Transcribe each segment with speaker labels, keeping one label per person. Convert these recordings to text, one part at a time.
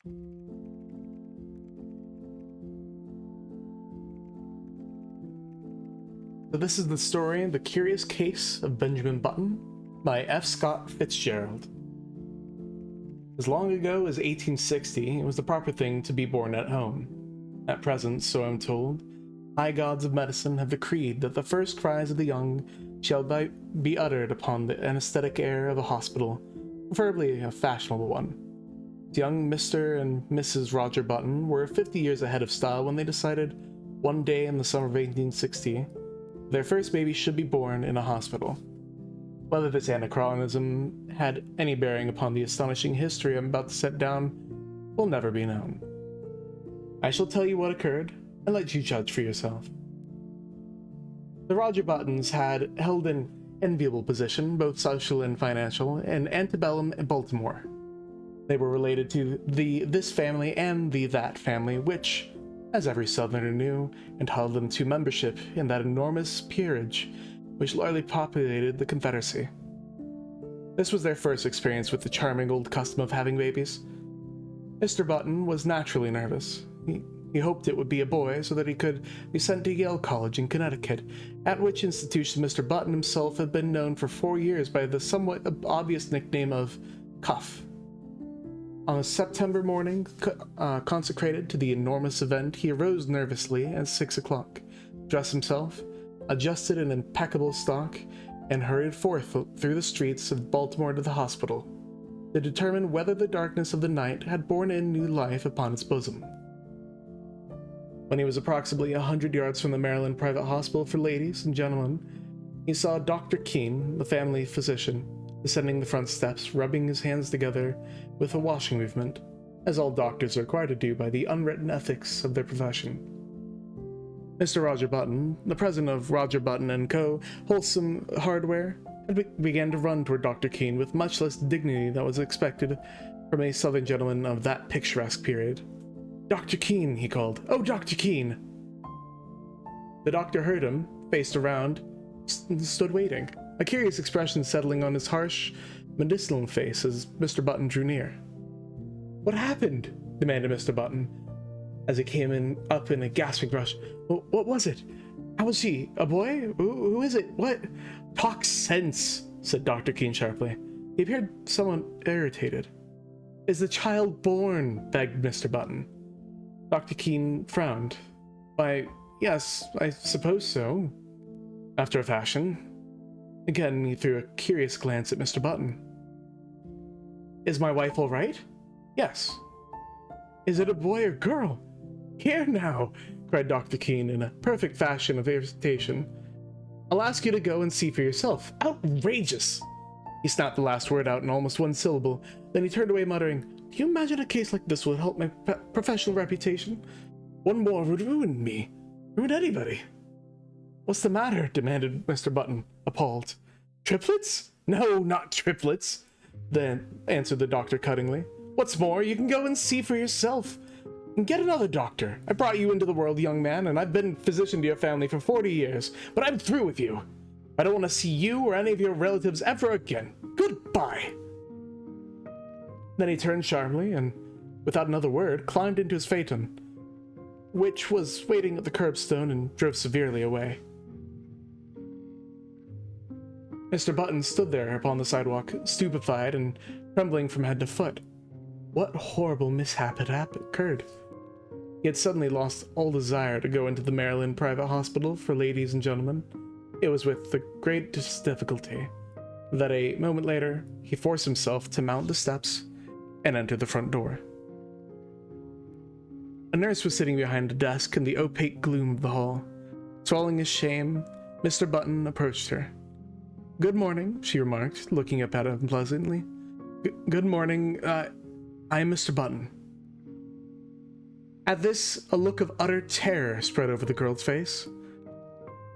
Speaker 1: So this is the story, The Curious Case of Benjamin Button by F.Scott Fitzgerald. As long ago as 1860, it was the proper thing to be born at home. At present, so I'm told, high gods of medicine have decreed that the first cries of the young shall be uttered upon the anesthetic air of a hospital, preferably a fashionable one. Young Mr. and Mrs. Roger Button were 50 years ahead of style when they decided, one day in the summer of 1860, their first baby should be born in a hospital. Whether this anachronism had any bearing upon the astonishing history I'm about to set down will never be known. I shall tell you what occurred, and let you judge for yourself. The Roger Buttons had held an enviable position, both social and financial, in antebellum Baltimore. They were related to the this family and the that family, which, as every Southerner knew, entitled them to membership in that enormous peerage which largely populated the Confederacy. This was their first experience with the charming old custom of having babies. Mr. Button was naturally nervous. He hoped it would be a boy so that he could be sent to Yale College in Connecticut, at which institution Mr. Button himself had been known for 4 years by the somewhat obvious nickname of Cuff. On a September morning consecrated to the enormous event, he arose nervously at 6 o'clock, dressed himself, adjusted an impeccable stock, and hurried forth through the streets of Baltimore to the hospital, to determine whether the darkness of the night had borne in new life upon its bosom. When he was approximately 100 yards from the Maryland Private Hospital for Ladies and Gentlemen, he saw Dr. Keene, the family physician, descending the front steps, rubbing his hands together with a washing movement, as all doctors are required to do by the unwritten ethics of their profession. Mr. Roger Button, the president of Roger Button & Co. Wholesome Hardware, began to run toward Dr. Keene with much less dignity than was expected from a Southern gentleman of that picturesque period. "Dr. Keene," he called. "Oh, Dr. Keene!" The doctor heard him, faced around, stood waiting, a curious expression settling on his harsh, medicinal face as Mr. Button drew near. "What happened?" demanded Mr. Button, as he came up in a gasping rush. What was it? How was she? A boy? Who is it? What?" "Talk sense," said Dr. Keene sharply. He appeared somewhat irritated. "Is the child born?" begged Mr. Button. Dr. Keene frowned. "Why, yes, I suppose so, after a fashion." Again, he threw a curious glance at Mr. Button. "Is my wife all right?" "Yes." "Is it a boy or girl?" "Here now," cried Dr. Keene in a perfect fashion of irritation. "I'll ask you to go and see for yourself. Outrageous!" He snapped the last word out in almost one syllable, then he turned away muttering, "Do you imagine a case like this will help my professional reputation? One more would ruin me. Ruin anybody." "What's the matter?" demanded Mr. Button, appalled. "Triplets? No, not triplets," then answered the doctor cuttingly. "What's more, you can go and see for yourself. And get another doctor. I brought you into the world, young man, and I've been physician to your family for 40 years, but I'm through with you. I don't want to see you or any of your relatives ever again. Goodbye." Then he turned sharply and, without another word, climbed into his phaeton, which was waiting at the curbstone, and drove severely away. Mr. Button stood there upon the sidewalk, stupefied and trembling from head to foot. What horrible mishap had occurred? He had suddenly lost all desire to go into the Maryland Private Hospital for Ladies and Gentlemen. It was with the greatest difficulty that a moment later he forced himself to mount the steps and enter the front door. A nurse was sitting behind a desk in the opaque gloom of the hall. Swallowing his shame, Mr. Button approached her. "Good morning," she remarked, looking up at him pleasantly. "Good morning. I'm Mr. Button." At this, a look of utter terror spread over the girl's face.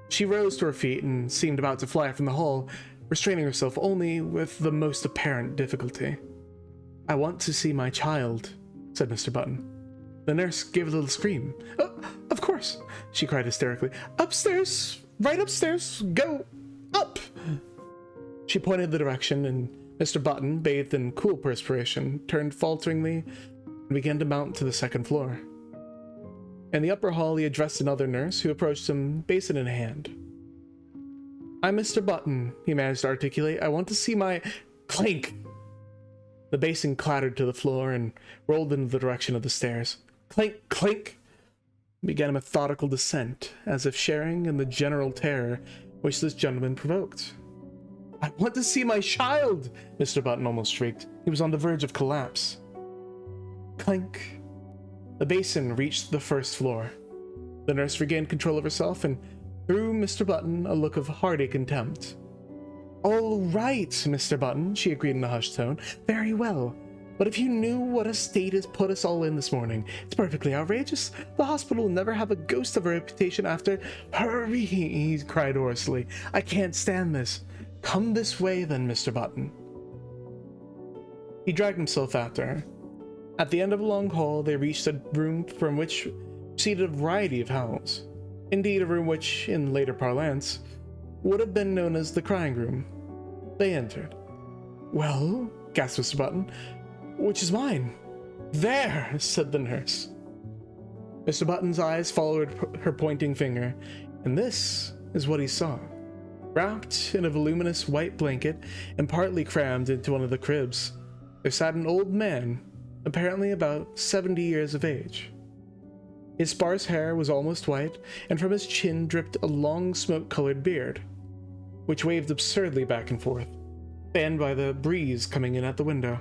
Speaker 1: She rose to her feet and seemed about to fly from the hall, restraining herself only with the most apparent difficulty. "I want to see my child," said Mr. Button. The nurse gave a little scream. Of course," she cried hysterically. "Upstairs! Right upstairs! Go up!" She pointed the direction, and Mr. Button, bathed in cool perspiration, turned falteringly and began to mount to the second floor. In the upper hall, he addressed another nurse who approached him, basin in hand. "I'm Mr. Button," he managed to articulate. "I want to see my—" Clink! The basin clattered to the floor and rolled in the direction of the stairs. Clink, clink! Began a methodical descent, as if sharing in the general terror which this gentleman provoked. "I want to see my child!" Mr. Button almost shrieked. He was on the verge of collapse. Clink! The basin reached the first floor. The nurse regained control of herself and threw Mr. Button a look of hearty contempt. "All right, Mr. Button," she agreed in a hushed tone. "Very well. But if you knew what a state has put us all in this morning, it's perfectly outrageous. The hospital will never have a ghost of a reputation after—" "Hurry!" he cried hoarsely. "I can't stand this. Come this way then, Mr. Button." He dragged himself after her. At the end of a long hall, they reached a room from which proceeded a variety of howls. Indeed, a room which, in later parlance, would have been known as the crying room. They entered. "Well," gasped Mr. Button, "which is mine?" "There!" said the nurse. Mr. Button's eyes followed her pointing finger, and this is what he saw. Wrapped in a voluminous white blanket and partly crammed into one of the cribs, there sat an old man, apparently about 70 years of age. His sparse hair was almost white, and from his chin dripped a long smoke-colored beard, which waved absurdly back and forth, fanned by the breeze coming in at the window.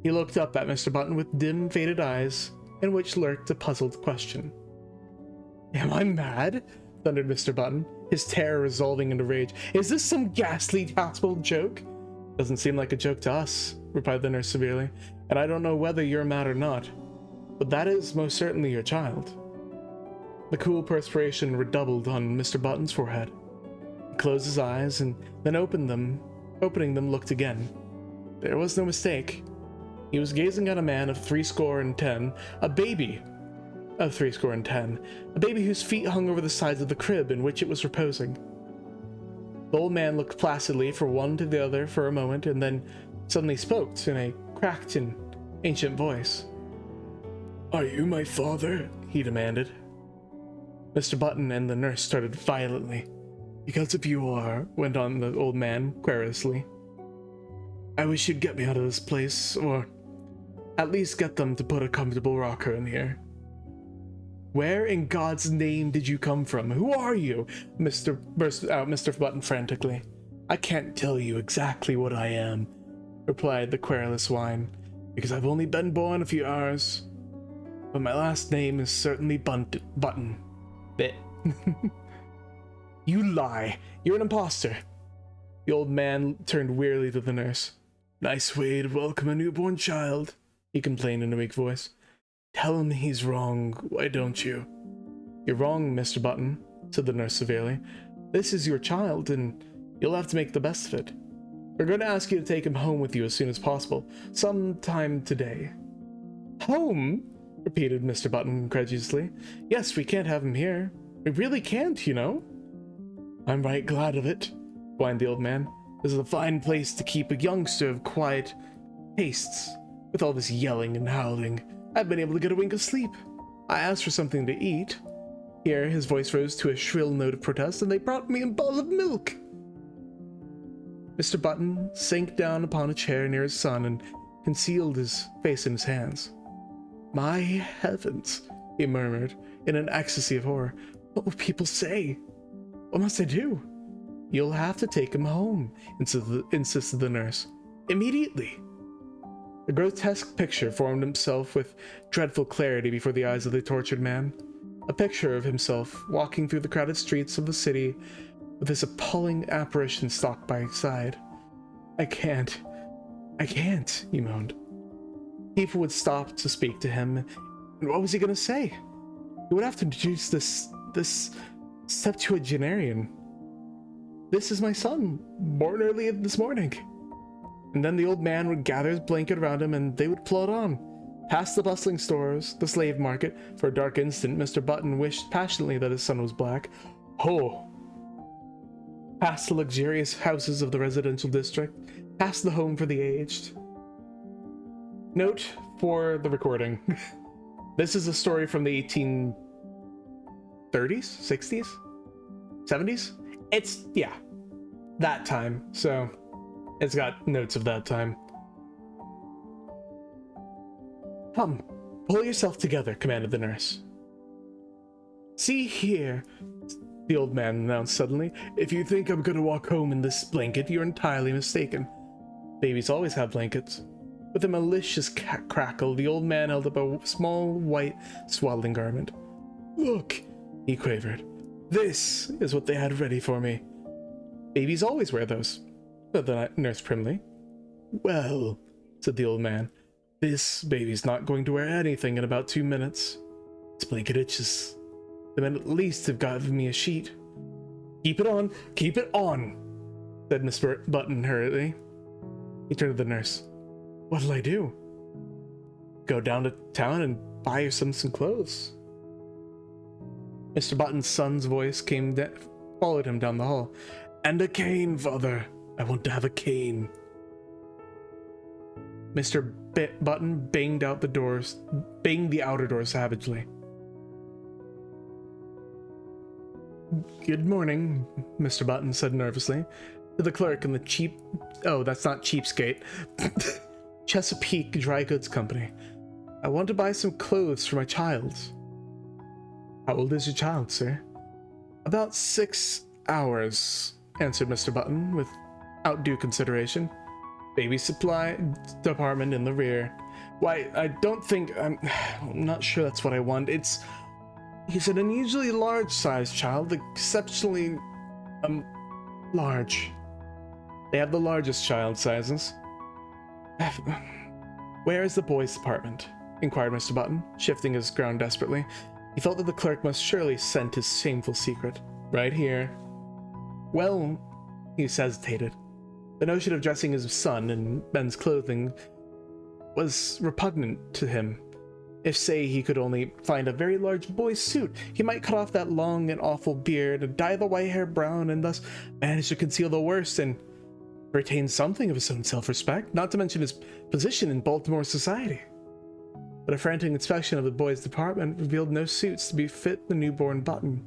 Speaker 1: He looked up at Mr. Button with dim, faded eyes, in which lurked a puzzled question. "Am I mad?" thundered Mr. Button, his terror resolving into rage. "Is this some ghastly hospital joke?" "Doesn't seem like a joke to us," replied the nurse severely, "and I don't know whether you're mad or not, but that is most certainly your child." The cool perspiration redoubled on Mr. Button's forehead. He closed his eyes and then opening them, looked again. There was no mistake. He was gazing at a man of 70, a baby of 70, a baby whose feet hung over the sides of the crib in which it was reposing. The old man looked placidly from one to the other for a moment, and then suddenly spoke in a cracked and ancient voice. "Are you my father?" he demanded. Mr. Button and the nurse started violently. "Because if you are," went on the old man querulously, "I wish you'd get me out of this place, or at least get them to put a comfortable rocker in here." "Where in God's name did you come from? Who are you?" burst out Mr. Button frantically. "I can't tell you exactly what I am," replied the querulous swine, "because I've only been born a few hours. But my last name is certainly Button. Bit." "You lie! You're an imposter!" The old man turned wearily to the nurse. "Nice way to welcome a newborn child," he complained in a weak voice. "Tell him he's wrong, why don't you?" "You're wrong, Mr. Button," said the nurse severely. "This is your child, and you'll have to make the best of it. We're going to ask you to take him home with you as soon as possible, sometime today." "Home?" repeated Mr. Button incredulously. "Yes, we can't have him here. We really can't, you know." "I'm right glad of it," whined the old man. "This is a fine place to keep a youngster of quiet tastes. With all this yelling and howling, I've been able to get a wink of sleep. I asked for something to eat." Here his voice rose to a shrill note of protest, "and they brought me a bowl of milk." Mr. Button sank down upon a chair near his son and concealed his face in his hands. "My heavens," he murmured in an ecstasy of horror. "What will people say? What must I do?" "You'll have to take him home," insisted the nurse. "Immediately." A grotesque picture formed itself with dreadful clarity before the eyes of the tortured man. A picture of himself walking through the crowded streets of the city with this appalling apparition stalked by his side. I can't, he moaned. People would stop to speak to him, and what was he going to say? He would have to introduce this septuagenarian. "This is my son, born early this morning." And then the old man would gather his blanket around him, and they would plod on, past the bustling stores, the slave market. For a dark instant, Mr. Button wished passionately that his son was black. Past the luxurious houses of the residential district, past the home for the aged. Note for the recording. This is a story from the 1830s, 60s, 70s. It's, yeah, that time. So it's got notes of that time. Come, pull yourself together, commanded the nurse. See here, the old man announced suddenly. If you think I'm gonna walk home in this blanket, you're entirely mistaken. Babies always have blankets. With a malicious crackle, the old man held up a small white swaddling garment. Look, he quavered. This is what they had ready for me. Babies always wear those, said the nurse primly. Well, said the old man, this baby's not going to wear anything in about 2 minutes. This blanket itches. The men at least have given me a sheet. Keep it on, said Miss Button hurriedly. He turned to the nurse. What'll I do? Go down to town and buy her some clothes. Mr. Button's son's voice followed him down the hall. And a cane, father. I want to have a cane. Mr. Button banged the outer doors savagely. Good morning, Mr. Button said nervously to the clerk in the that's not Cheapskate, Chesapeake Dry Goods Company. I want to buy some clothes for my child. How old is your child, sir? About 6 hours, answered Mr. Button without due consideration. Baby supply department in the rear. Why, I don't think I'm not sure that's what I want. He's an unusually large-sized child, exceptionally, large. They have the largest child sizes. Where is the boys' department? Inquired Mr. Button, shifting his ground desperately. He felt that the clerk must surely scent his shameful secret. Right here. Well, he hesitated. The notion of dressing his son in men's clothing was repugnant to him. If, say, he could only find a very large boy's suit, he might cut off that long and awful beard and dye the white hair brown and thus manage to conceal the worst and retain something of his own self-respect, not to mention his position in Baltimore society. But a frantic inspection of the boys' department revealed no suits to befit the newborn Button.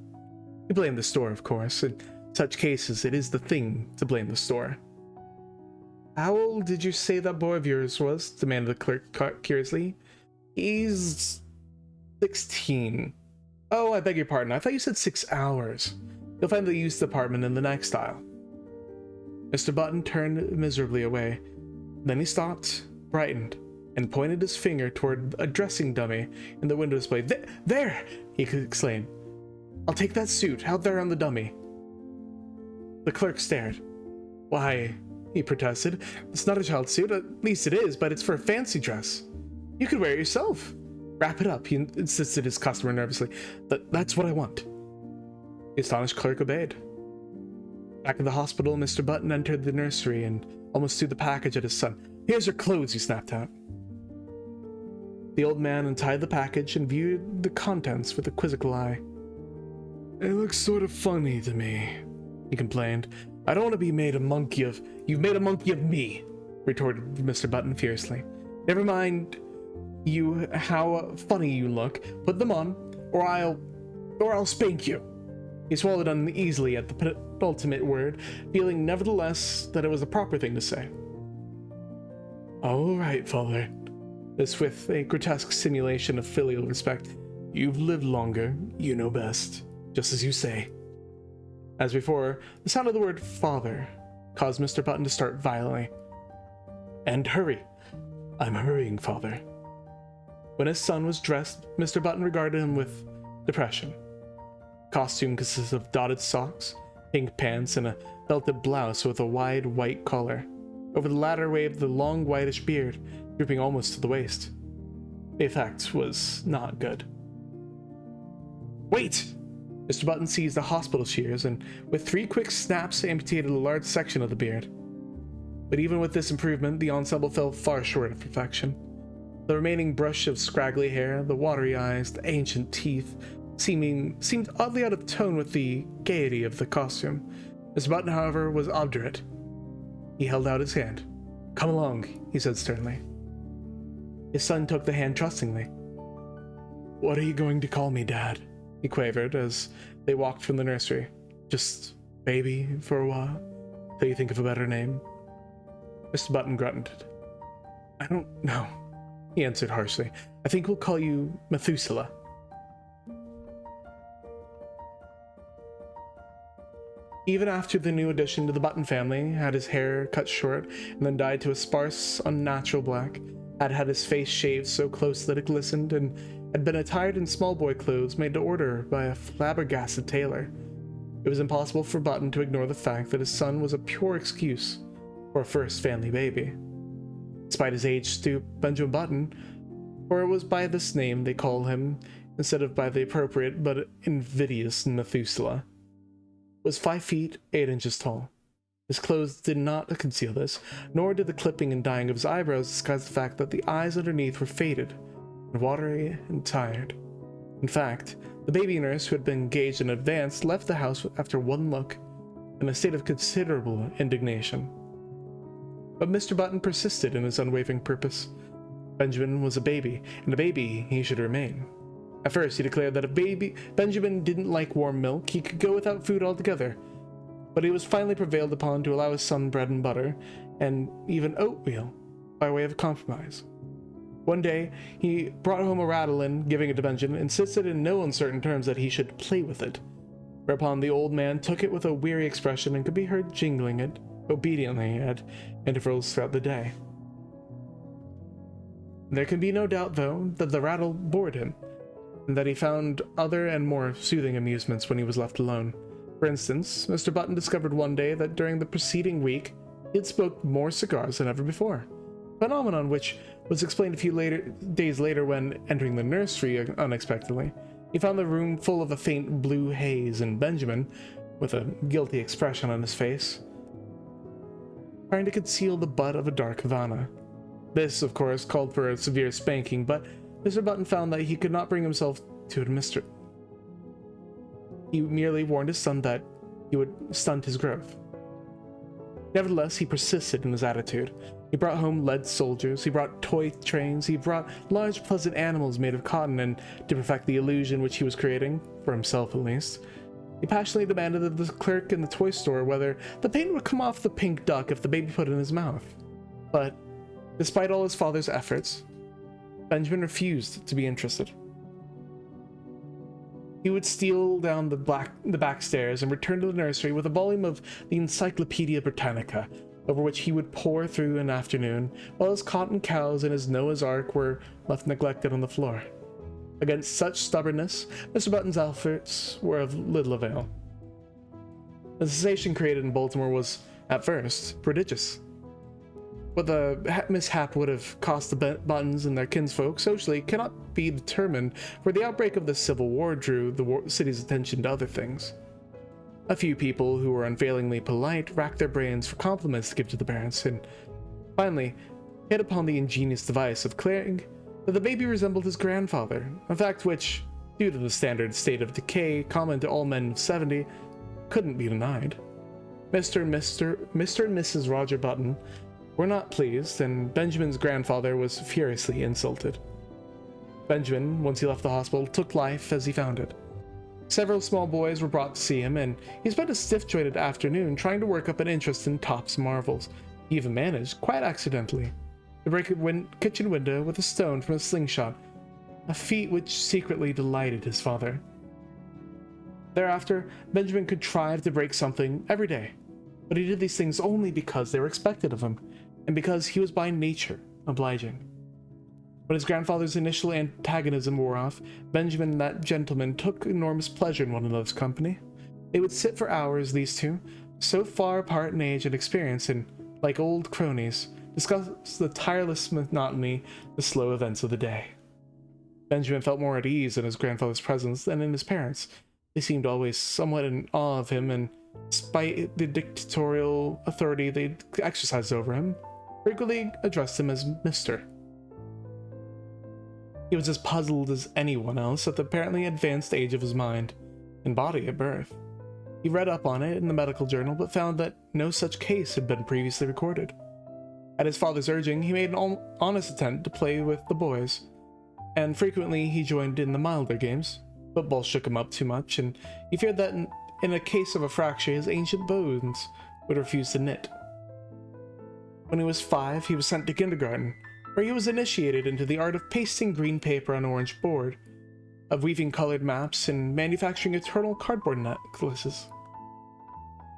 Speaker 1: He blamed the store, of course. In such cases, it is the thing to blame the store. How old did you say that boy of yours was? Demanded the clerk curiously. He's 16. Oh, I beg your pardon. I thought you said 6 hours. You'll find the youth department in the next aisle. Mr. Button turned miserably away. Then he stopped, brightened, and pointed his finger toward a dressing dummy in the window display. There! He exclaimed. I'll take that suit out there on the dummy. The clerk stared. Why, he protested, it's not a child's suit. At least it is, but it's for a fancy dress. You could wear it yourself. Wrap it up, he insisted his customer nervously. That's what I want. The astonished clerk obeyed. Back in the hospital, Mr. Button entered the nursery and almost threw the package at his son. Here's your clothes, he snapped out. The old man untied the package and viewed the contents with a quizzical eye. It looks sort of funny to me, he complained. I don't want to be made a monkey of... You've made a monkey of me, retorted Mr. Button fiercely. Never mind you how funny you look. Put them on, or I'll spank you. He swallowed uneasily at the penultimate word, feeling nevertheless that it was the proper thing to say. All right, father. This with a grotesque simulation of filial respect. You've lived longer, you know best, just as you say. As before, the sound of the word father caused Mr. Button to start violently. And hurry. I'm hurrying, father. When his son was dressed, Mr. Button regarded him with depression. Costume consisted of dotted socks, pink pants, and a belted blouse with a wide white collar. Over the latter waved the long whitish beard, drooping almost to the waist. The effect was not good. Wait! Mr. Button seized the hospital shears and, with 3 quick snaps, amputated a large section of the beard. But even with this improvement, the ensemble fell far short of perfection. The remaining brush of scraggly hair, the watery eyes, the ancient teeth, seemed oddly out of tone with the gaiety of the costume. Mr. Button, however, was obdurate. He held out his hand. Come along, he said sternly. His son took the hand trustingly. "What are you going to call me, Dad?" he quavered as they walked from the nursery. "Just baby for a while, till you think of a better name?" Mr. Button grunted. "I don't know," he answered harshly. "I think we'll call you Methuselah." Even after the new addition to the Button family had his hair cut short and then dyed to a sparse, unnatural black, had his face shaved so close that it glistened, and had been attired in small boy clothes made to order by a flabbergasted tailor, it was impossible for Button to ignore the fact that his son was a pure excuse for a first family baby. Despite his age stoop, Benjamin Button, for it was by this name they called him instead of by the appropriate but invidious Methuselah, was 5 feet 8 inches tall. His clothes did not conceal this, nor did the clipping and dyeing of his eyebrows disguise the fact that the eyes underneath were faded and watery and tired. In fact, the baby nurse who had been engaged in advance left the house after one look, in a state of considerable indignation. But Mr. Button persisted in his unwavering purpose. Benjamin was a baby, and a baby he should remain. At first, he declared that if Benjamin didn't like warm milk, he could go without food altogether. But he was finally prevailed upon to allow his son bread and butter, and even oatmeal, by way of compromise. One day, he brought home a rattle and, giving it to Benjamin, insisted in no uncertain terms that he should play with it, whereupon the old man took it with a weary expression and could be heard jingling it obediently at intervals throughout the day. There can be no doubt, though, that the rattle bored him, and that he found other and more soothing amusements when he was left alone. For instance, Mr. Button discovered one day that during the preceding week he had smoked more cigars than ever before, a phenomenon which was explained a few days later when, entering the nursery unexpectedly, he found the room full of a faint blue haze, and Benjamin, with a guilty expression on his face, trying to conceal the butt of a dark Havana. This, of course, called for a severe spanking, but Mr. Button found that he could not bring himself to administer it. He merely warned his son that he would stunt his growth. Nevertheless, he persisted in his attitude. He brought home lead soldiers, he brought toy trains, he brought large pleasant animals made of cotton, and to perfect the illusion which he was creating, for himself at least, he passionately demanded of the clerk in the toy store whether the paint would come off the pink duck if the baby put it in his mouth. But, despite all his father's efforts, Benjamin refused to be interested. He would steal down the back stairs and return to the nursery with a volume of the Encyclopedia Britannica, over which he would pore through an afternoon, while his cotton cows and his Noah's Ark were left neglected on the floor. Against such stubbornness, Mr. Button's efforts were of little avail. The sensation created in Baltimore was, at first, prodigious. What the mishap would have cost the Buttons and their kinsfolk socially cannot be determined, for the outbreak of the Civil War drew the city's attention to other things. A few people who were unfailingly polite racked their brains for compliments to give to the parents, and finally hit upon the ingenious device of declaring that the baby resembled his grandfather, a fact which, due to the standard state of decay common to all men of 70, couldn't be denied. Mr. and Mrs. Roger Button were not pleased, and Benjamin's grandfather was furiously insulted. Benjamin, once he left the hospital, took life as he found it. Several small boys were brought to see him, and he spent a stiff-jointed afternoon trying to work up an interest in Top's marvels. He even managed, quite accidentally, to break a kitchen window with a stone from a slingshot, a feat which secretly delighted his father. Thereafter, Benjamin contrived to break something every day, but he did these things only because they were expected of him, and because he was by nature obliging. When his grandfather's initial antagonism wore off, Benjamin and that gentleman took enormous pleasure in one another's company. They would sit for hours, these two, so far apart in age and experience, and, like old cronies, discuss the tireless monotony, the slow events of the day. Benjamin felt more at ease in his grandfather's presence than in his parents'. They seemed always somewhat in awe of him, and despite the dictatorial authority they exercised over him, frequently addressed him as Mr. He was as puzzled as anyone else at the apparently advanced age of his mind and body at birth. He read up on it in the medical journal, but found that no such case had been previously recorded. At his father's urging, he made an honest attempt to play with the boys, and frequently he joined in the milder games. Football shook him up too much, and he feared that in a case of a fracture, his ancient bones would refuse to knit. When he was 5, he was sent to kindergarten, where he was initiated into the art of pasting green paper on orange board, of weaving colored maps, and manufacturing eternal cardboard necklaces.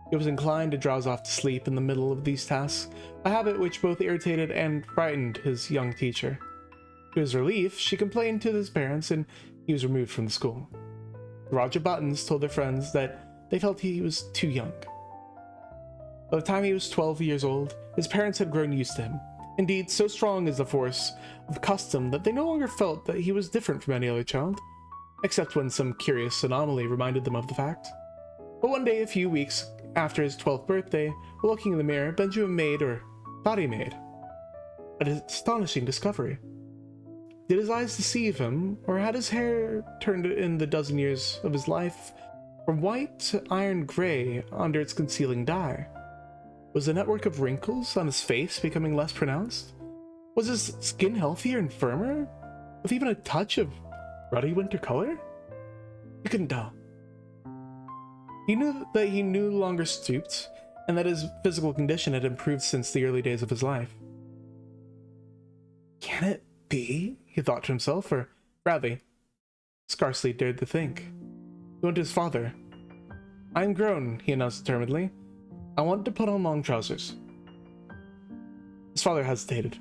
Speaker 1: He was inclined to drowse off to sleep in the middle of these tasks, a habit which both irritated and frightened his young teacher. To his relief, she complained to his parents, and he was removed from the school. The Roger Buttons told their friends that they felt he was too young. By the time he was 12 years old, his parents had grown used to him. Indeed, so strong is the force of custom that they no longer felt that he was different from any other child, except when some curious anomaly reminded them of the fact. But one day, a few weeks after his 12th birthday, while looking in the mirror, Benjamin made, or thought he made, an astonishing discovery. Did his eyes deceive him, or had his hair turned in the dozen years of his life from white to iron gray under its concealing dye? Was the network of wrinkles on his face becoming less pronounced? Was his skin healthier and firmer, with even a touch of ruddy winter color? He couldn't tell. He knew that he no longer stooped, and that his physical condition had improved since the early days of his life. Can it be? He thought to himself, or rather, scarcely dared to think. He went to his father. "I am grown," he announced determinedly. "I want to put on long trousers." His father hesitated.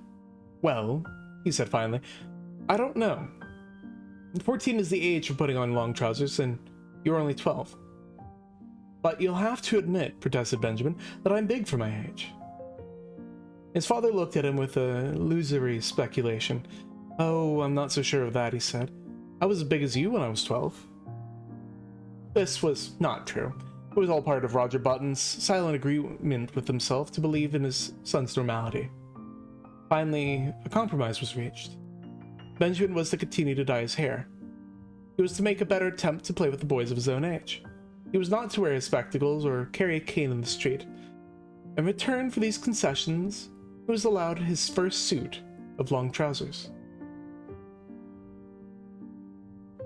Speaker 1: "Well," he said finally, "I don't know. 14 is the age for putting on long trousers, and you're only 12. "But you'll have to admit," protested Benjamin, "that I'm big for my age." His father looked at him with a illusory speculation. "Oh, I'm not so sure of that," he said. "I was as big as you when I was 12. This was not true. It was all part of Roger Button's silent agreement with himself to believe in his son's normality. Finally, a compromise was reached. Benjamin was to continue to dye his hair. He was to make a better attempt to play with the boys of his own age. He was not to wear his spectacles or carry a cane in the street. In return for these concessions, he was allowed his first suit of long trousers.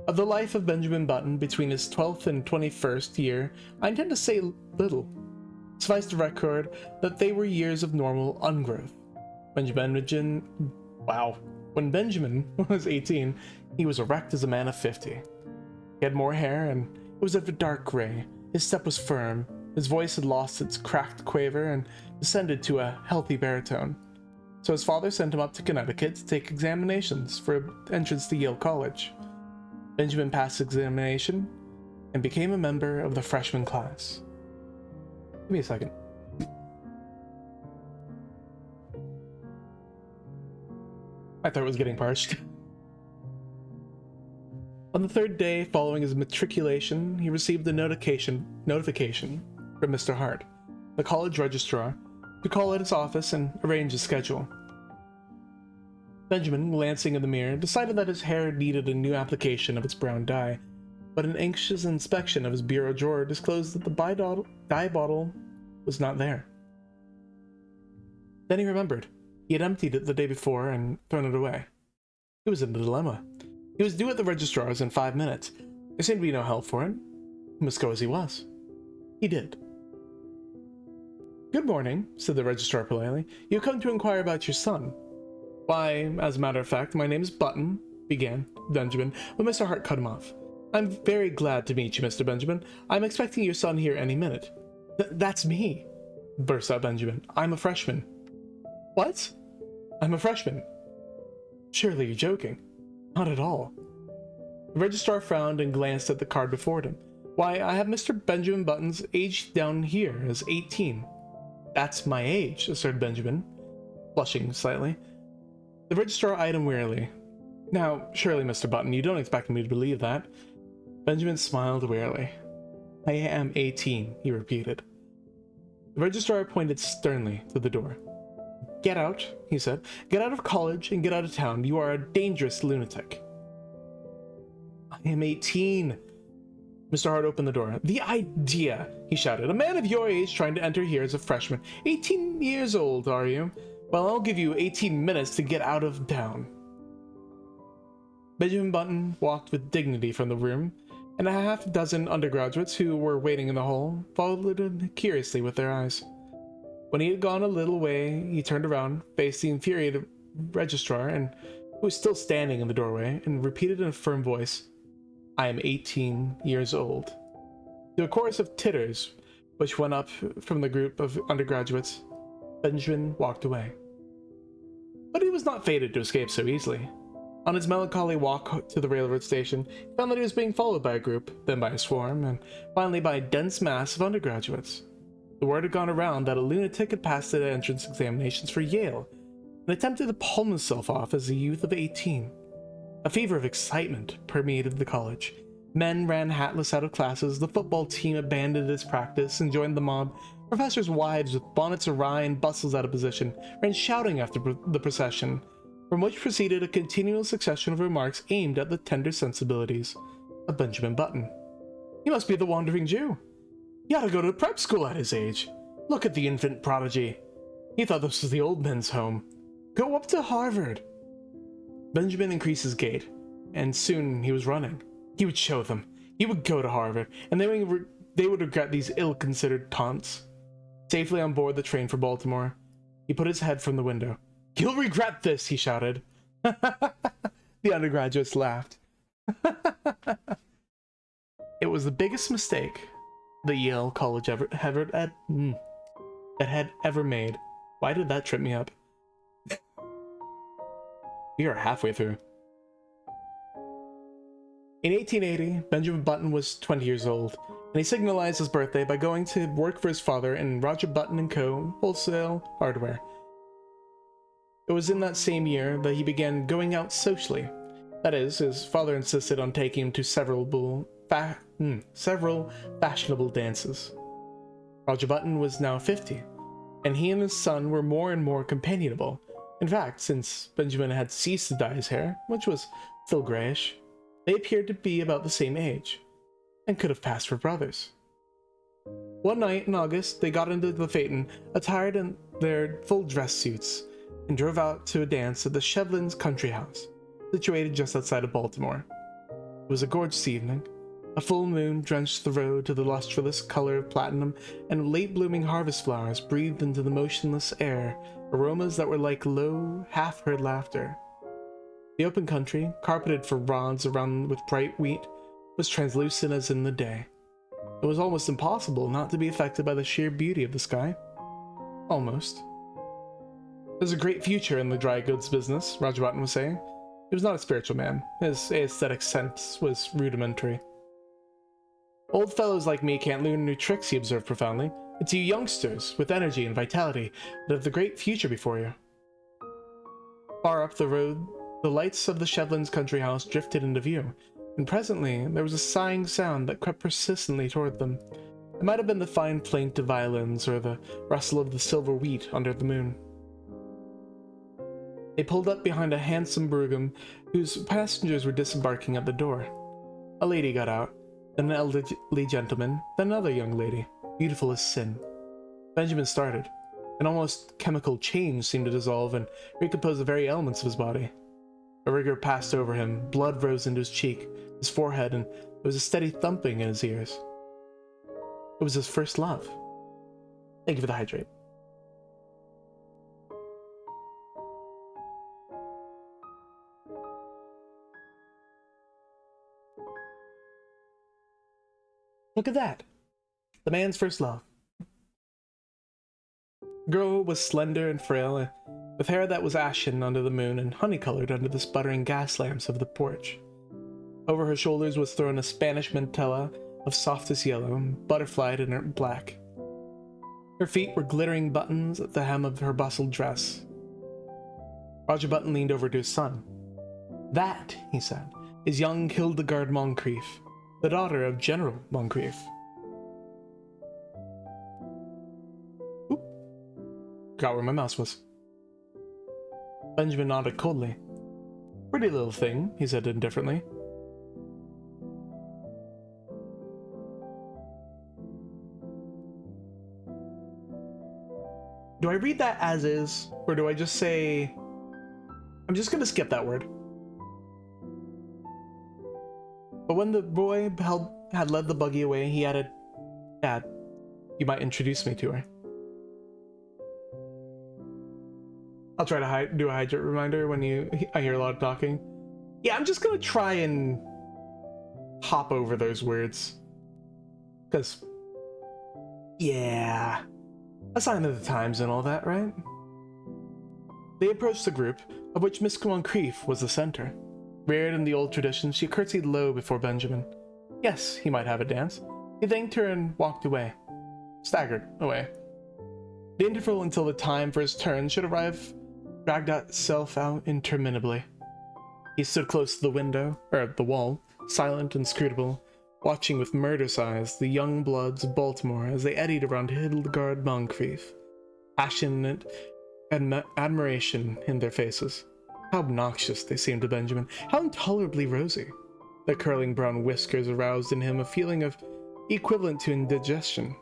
Speaker 1: Of the life of Benjamin Button between his 12th and 21st year, I intend to say little. Suffice to record that they were years of normal ungrowth. When Benjamin was 18, he was erect as a man of 50. He had more hair, and it was of a dark gray. His step was firm, his voice had lost its cracked quaver and descended to a healthy baritone. So his father sent him up to Connecticut to take examinations for entrance to Yale College. Benjamin passed examination and became a member of the freshman class. Give me a second. My throat was getting parched. On the third day following his matriculation, he received a notification from Mr. Hart, the college registrar, to call at his office and arrange his schedule. Benjamin, glancing in the mirror, decided that his hair needed a new application of its brown dye, but an anxious inspection of his bureau drawer disclosed that the dye bottle was not there. Then he remembered. He had emptied it the day before and thrown it away. He was in a dilemma. He was due at the registrar's in 5 minutes. There seemed to be no help for him. He must go as he was. He did. "Good morning," said the registrar politely. "You come to inquire about your son." "Why, as a matter of fact, my name is Button," began Benjamin, but Mr. Hart cut him off. "I'm very glad to meet you, Mr. Benjamin. I'm expecting your son here any minute." That's me," burst out Benjamin. "I'm a freshman." "What?" "I'm a freshman." "Surely you're joking." "Not at all." The registrar frowned and glanced at the card before him. "Why, I have Mr. Benjamin Button's age down here as 18. "That's my age," asserted Benjamin, flushing slightly. The registrar eyed him wearily. "Now, surely, Mr. Button, you don't expect me to believe that." Benjamin smiled wearily. "I am 18, he repeated. The registrar pointed sternly to the door. "Get out," he said. "Get out of college and get out of town. You are a dangerous lunatic." "I am 18. Mr. Hart opened the door. "The idea!" he shouted. "A man of your age trying to enter here as a freshman. 18 years old, are you? Well, I'll give you 18 minutes to get out of town. Benjamin Button walked with dignity from the room, and a half dozen undergraduates who were waiting in the hall followed him curiously with their eyes. When he had gone a little way, he turned around, faced the infuriated registrar, and who was still standing in the doorway, and repeated in a firm voice, "I am 18 years old." To a chorus of titters, which went up from the group of undergraduates, Benjamin walked away. But he was not fated to escape so easily. On his melancholy walk to the railroad station, he found that he was being followed by a group, then by a swarm, and finally by a dense mass of undergraduates. The word had gone around that a lunatic had passed the entrance examinations for Yale and attempted to palm himself off as a youth of 18. A fever of excitement permeated the college. Men ran hatless out of classes, the football team abandoned its practice and joined the mob. Professors' wives with bonnets awry and bustles out of position ran shouting after the procession, from which proceeded a continual succession of remarks aimed at the tender sensibilities of Benjamin Button. He must be the wandering Jew. He ought to go to prep school at his age. Look at the infant prodigy. He thought this was the old men's home. Go up to Harvard. Benjamin increased his gait, and soon he was running. He would show them. He would go to Harvard, and they would regret these ill-considered taunts. Safely on board the train for Baltimore, he put his head from the window. "You'll regret this," he shouted. The undergraduates laughed. It was the biggest mistake the Yale College had ever made. Why did that trip me up? We are halfway through. In 1880, Benjamin Button was 20 years old, and he signalized his birthday by going to work for his father in Roger Button & Co. wholesale hardware. It was in that same year that he began going out socially. That is, his father insisted on taking him to several fashionable dances. Roger Button was now 50, and he and his son were more and more companionable. In fact, since Benjamin had ceased to dye his hair, which was still grayish, they appeared to be about the same age, and could have passed for brothers. One night in August, they got into the phaeton, attired in their full dress suits, and drove out to a dance at the Shevlins country house, situated just outside of Baltimore. It was a gorgeous evening. A full moon drenched the road to the lustrous color of platinum, and late-blooming harvest flowers breathed into the motionless air aromas that were like low, half-heard laughter. The open country, carpeted for rods around with bright wheat, was translucent as in the day. It was almost impossible not to be affected by the sheer beauty of the sky. Almost. There's a great future in the dry goods business, Roger Button was saying. He was not a spiritual man. His aesthetic sense was rudimentary. Old fellows like me can't learn new tricks, he observed profoundly. It's you youngsters, with energy and vitality, that have the great future before you. Far up the road, the lights of the Shevlins country house drifted into view, and presently there was a sighing sound that crept persistently toward them. It might have been the fine plaint of violins or the rustle of the silver wheat under the moon. They pulled up behind a handsome brougham whose passengers were disembarking at the door. A lady got out, then an elderly gentleman, then another young lady, beautiful as sin. Benjamin started. An almost chemical change seemed to dissolve and recompose the very elements of his body. A rigor passed over him, blood rose into his cheek, his forehead, and there was a steady thumping in his ears. It was his first love. Thank you for the hydrate. Look at that. The man's first love. The girl was slender and frail, with hair that was ashen under the moon and honey-colored under the sputtering gas lamps of the porch. Over her shoulders was thrown a Spanish mantilla of softest yellow, butterflied in black. Her feet were glittering buttons at the hem of her bustled dress. Roger Button leaned over to his son. "That," he said, "is young Hildegard Moncrief, the daughter of General Moncrief." Oop. Forgot where my mouse was. Benjamin nodded coldly. "Pretty little thing," he said indifferently. Do I read that as is, or do I just say... I'm just gonna skip that word. But when the boy had led the buggy away, he added, Dad, you might introduce me to her. I'll try to do a hydrate reminder when I hear a lot of talking. Yeah, I'm just gonna try and hop over those words. Because, yeah, a sign of the times and all that, right? They approached the group, of which Miss Moncrief was the center. Reared in the old tradition, she curtsied low before Benjamin. Yes, he might have a dance. He thanked her and walked away. Staggered away. The interval until the time for his turn should arrive dragged itself out interminably. He stood close to the window, or the wall, silent and inscrutable, watching with murderous eyes the young bloods of Baltimore as they eddied around Hildegard Moncrief, passionate admiration in their faces. How obnoxious they seemed to Benjamin, how intolerably rosy. Their curling brown whiskers aroused in him a feeling of equivalent to indigestion.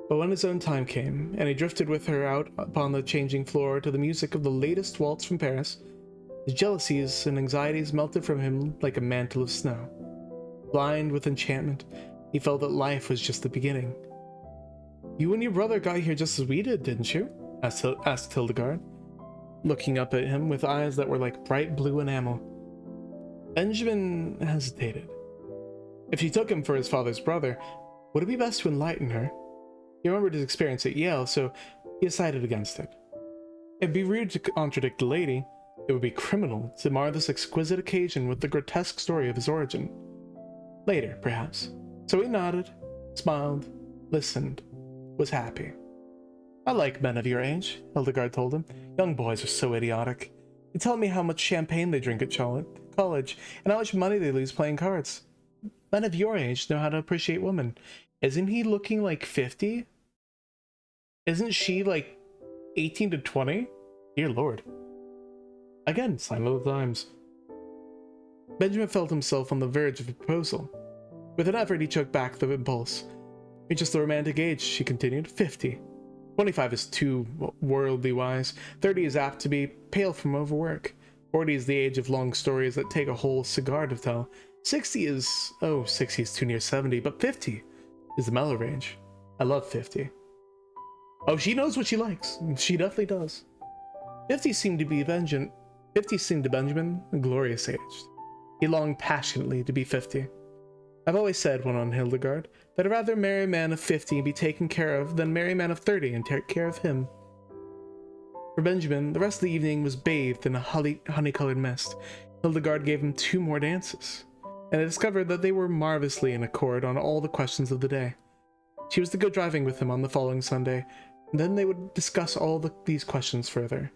Speaker 1: But when his own time came, and he drifted with her out upon the changing floor to the music of the latest waltz from Paris, his jealousies and anxieties melted from him like a mantle of snow. Blind with enchantment, he felt that life was just the beginning. You and your brother got here just as we did, didn't you? asked Hildegard, looking up at him with eyes that were like bright blue enamel. Benjamin hesitated. If she took him for his father's brother, would it be best to enlighten her? He remembered his experience at Yale, so he decided against it. It'd be rude to contradict the lady. It would be criminal to mar this exquisite occasion with the grotesque story of his origin. Later, perhaps. So he nodded, smiled, listened, was happy. I like men of your age, Hildegard told him. Young boys are so idiotic. You tell me how much champagne they drink at college, and how much money they lose playing cards. Men of your age know how to appreciate women. Isn't he looking like 50? Isn't she like 18 to 20? Dear Lord. Again, sign of the times. Benjamin felt himself on the verge of a proposal. With an effort, he choked back the impulse. It's just the romantic age, she continued. 50. 25 is too worldly wise. 30 is apt to be pale from overwork. 40 is the age of long stories that take a whole cigar to tell. 60 is... oh, 60 is too near 70, but 50 is the mellow range. I love 50. Oh, she knows what she likes. She definitely does. 50 seemed to Benjamin a glorious age. He longed passionately to be 50. I've always said, went on Hildegard, that I'd rather marry a man of 50 and be taken care of than marry a man of 30 and take care of him. For Benjamin, the rest of the evening was bathed in a honey-colored mist. Hildegard gave him 2 more dances, and I discovered that they were marvelously in accord on all the questions of the day. She was to go driving with him on the following Sunday, and then they would discuss all these questions further.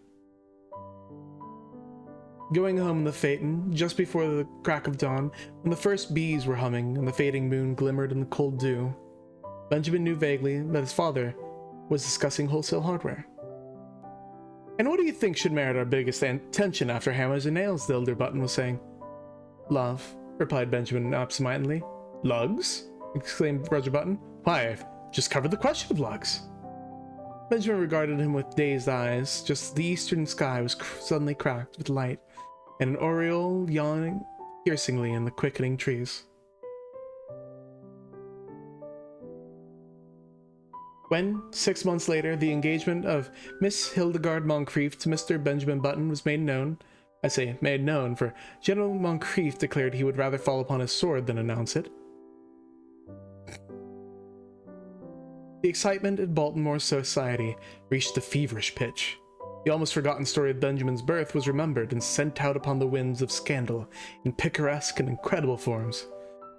Speaker 1: Going home in the phaeton, just before the crack of dawn, when the first bees were humming and the fading moon glimmered in the cold dew, Benjamin knew vaguely that his father was discussing wholesale hardware. And what do you think should merit our biggest attention after hammers and nails? The elder Button was saying. Love, replied Benjamin absentmindedly. Lugs? Exclaimed Roger Button. Why, I've just covered the question of lugs. Benjamin regarded him with dazed eyes, just as the eastern sky was suddenly cracked with light, and an oriole yawning piercingly in the quickening trees. When, 6 months later, the engagement of Miss Hildegard Moncrief to Mr. Benjamin Button was made known, I say made known, for General Moncrief declared he would rather fall upon his sword than announce it. The excitement in Baltimore society reached a feverish pitch. The almost forgotten story of Benjamin's birth was remembered and sent out upon the winds of scandal in picaresque and incredible forms.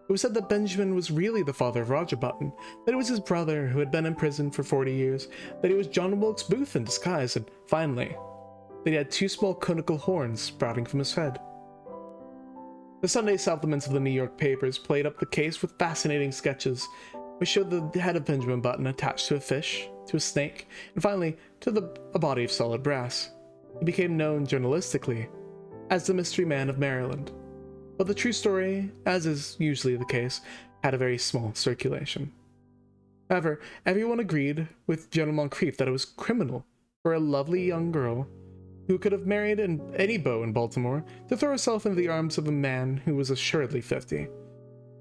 Speaker 1: It was said that Benjamin was really the father of Roger Button, that it was his brother who had been in prison for 40 years, that he was John Wilkes Booth in disguise, and finally, that he had 2 small conical horns sprouting from his head. The Sunday supplements of the New York papers played up the case with fascinating sketches, which showed the head of Benjamin Button attached to a fish, to a snake, and finally to a body of solid brass. He became known journalistically as the Mystery Man of Maryland. But the true story, as is usually the case, had a very small circulation. However, everyone agreed with General Moncrief that it was criminal for a lovely young girl who could have married any beau in Baltimore to throw herself into the arms of a man who was assuredly 50.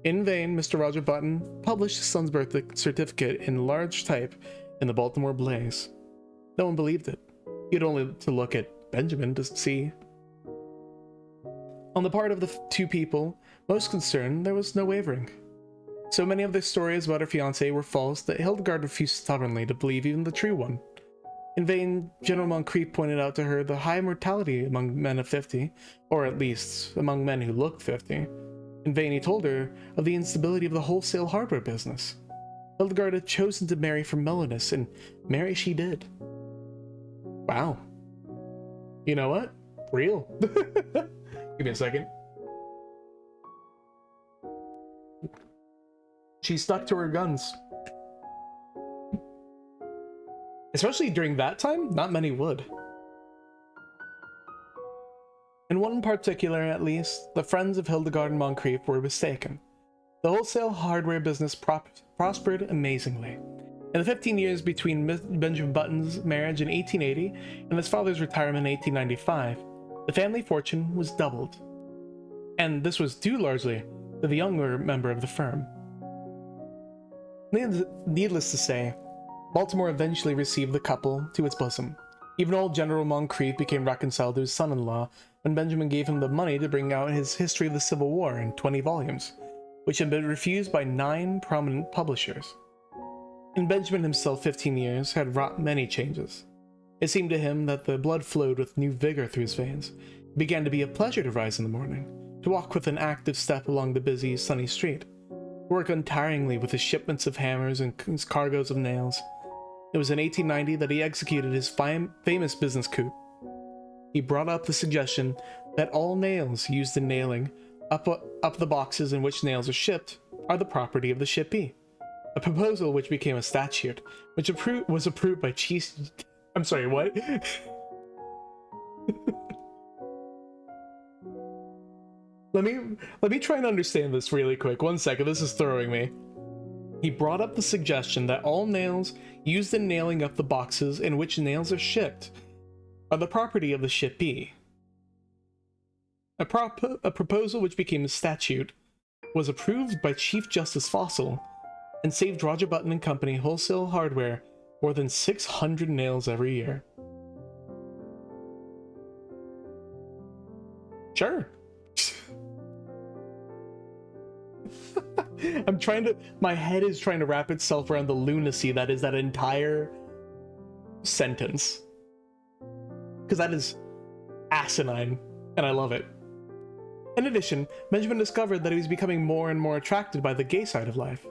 Speaker 1: In vain, Mr. Roger Button published his son's birth certificate in large type in the Baltimore Blaze. No one believed it. You had only to look at Benjamin to see. On the part of the two people most concerned, there was no wavering. So many of their stories about her fiancé were false that Hildegard refused stubbornly to believe even the true one. In vain, General Moncrief pointed out to her the high mortality among men of 50, or at least among men who looked 50. In vain he told her of the instability of the wholesale hardware business. Hildegard had chosen to marry for mellowness, and marry she did. Wow. You know what? Real. Give me a second. She stuck to her guns. Especially during that time, not many would. In one particular, at least, the friends of Hildegard and Moncrief were mistaken. The wholesale hardware business prospered amazingly. In the 15 years between Benjamin Button's marriage in 1880 and his father's retirement in 1895, the family fortune was doubled. And this was due largely to the younger member of the firm. Needless to say, Baltimore eventually received the couple to its bosom. Even old General Moncrief became reconciled to his son-in-law when Benjamin gave him the money to bring out his History of the Civil War in 20 volumes, which had been refused by 9 prominent publishers. And Benjamin himself, 15 years, had wrought many changes. It seemed to him that the blood flowed with new vigor through his veins. It began to be a pleasure to rise in the morning, to walk with an active step along the busy, sunny street, to work untiringly with his shipments of hammers and his cargoes of nails. It was in 1890 that he executed his famous business coup. He brought up the suggestion that all nails used in nailing up the boxes in which nails are shipped are the property of the shippee. A proposal which became a statute, which was approved by Chief... I'm sorry, what? Let me try and understand this really quick. One second, this is throwing me. He brought up the suggestion that all nails used in nailing up the boxes in which nails are shipped are the property of the shippee. A proposal which became a statute was approved by Chief Justice Fossil and saved Roger Button and Company wholesale hardware more than 600 nails every year. Sure. My head is trying to wrap itself around the lunacy that is that entire sentence. Because that is asinine, and I love it. In addition, Benjamin discovered that he was becoming more and more attracted by the gay side of life.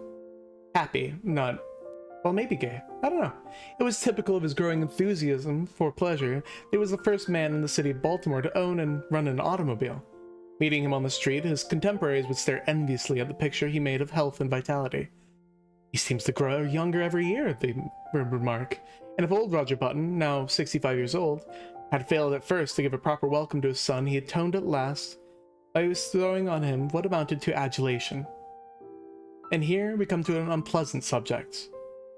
Speaker 1: Happy, not... well, maybe gay. I don't know. It was typical of his growing enthusiasm for pleasure. He was the first man in the city of Baltimore to own and run an automobile. Meeting him on the street, his contemporaries would stare enviously at the picture he made of health and vitality. He seems to grow younger every year, they would remark. And if old Roger Button, now 65 years old, had failed at first to give a proper welcome to his son, he atoned at last by bestowing on him what amounted to adulation. And here we come to an unpleasant subject,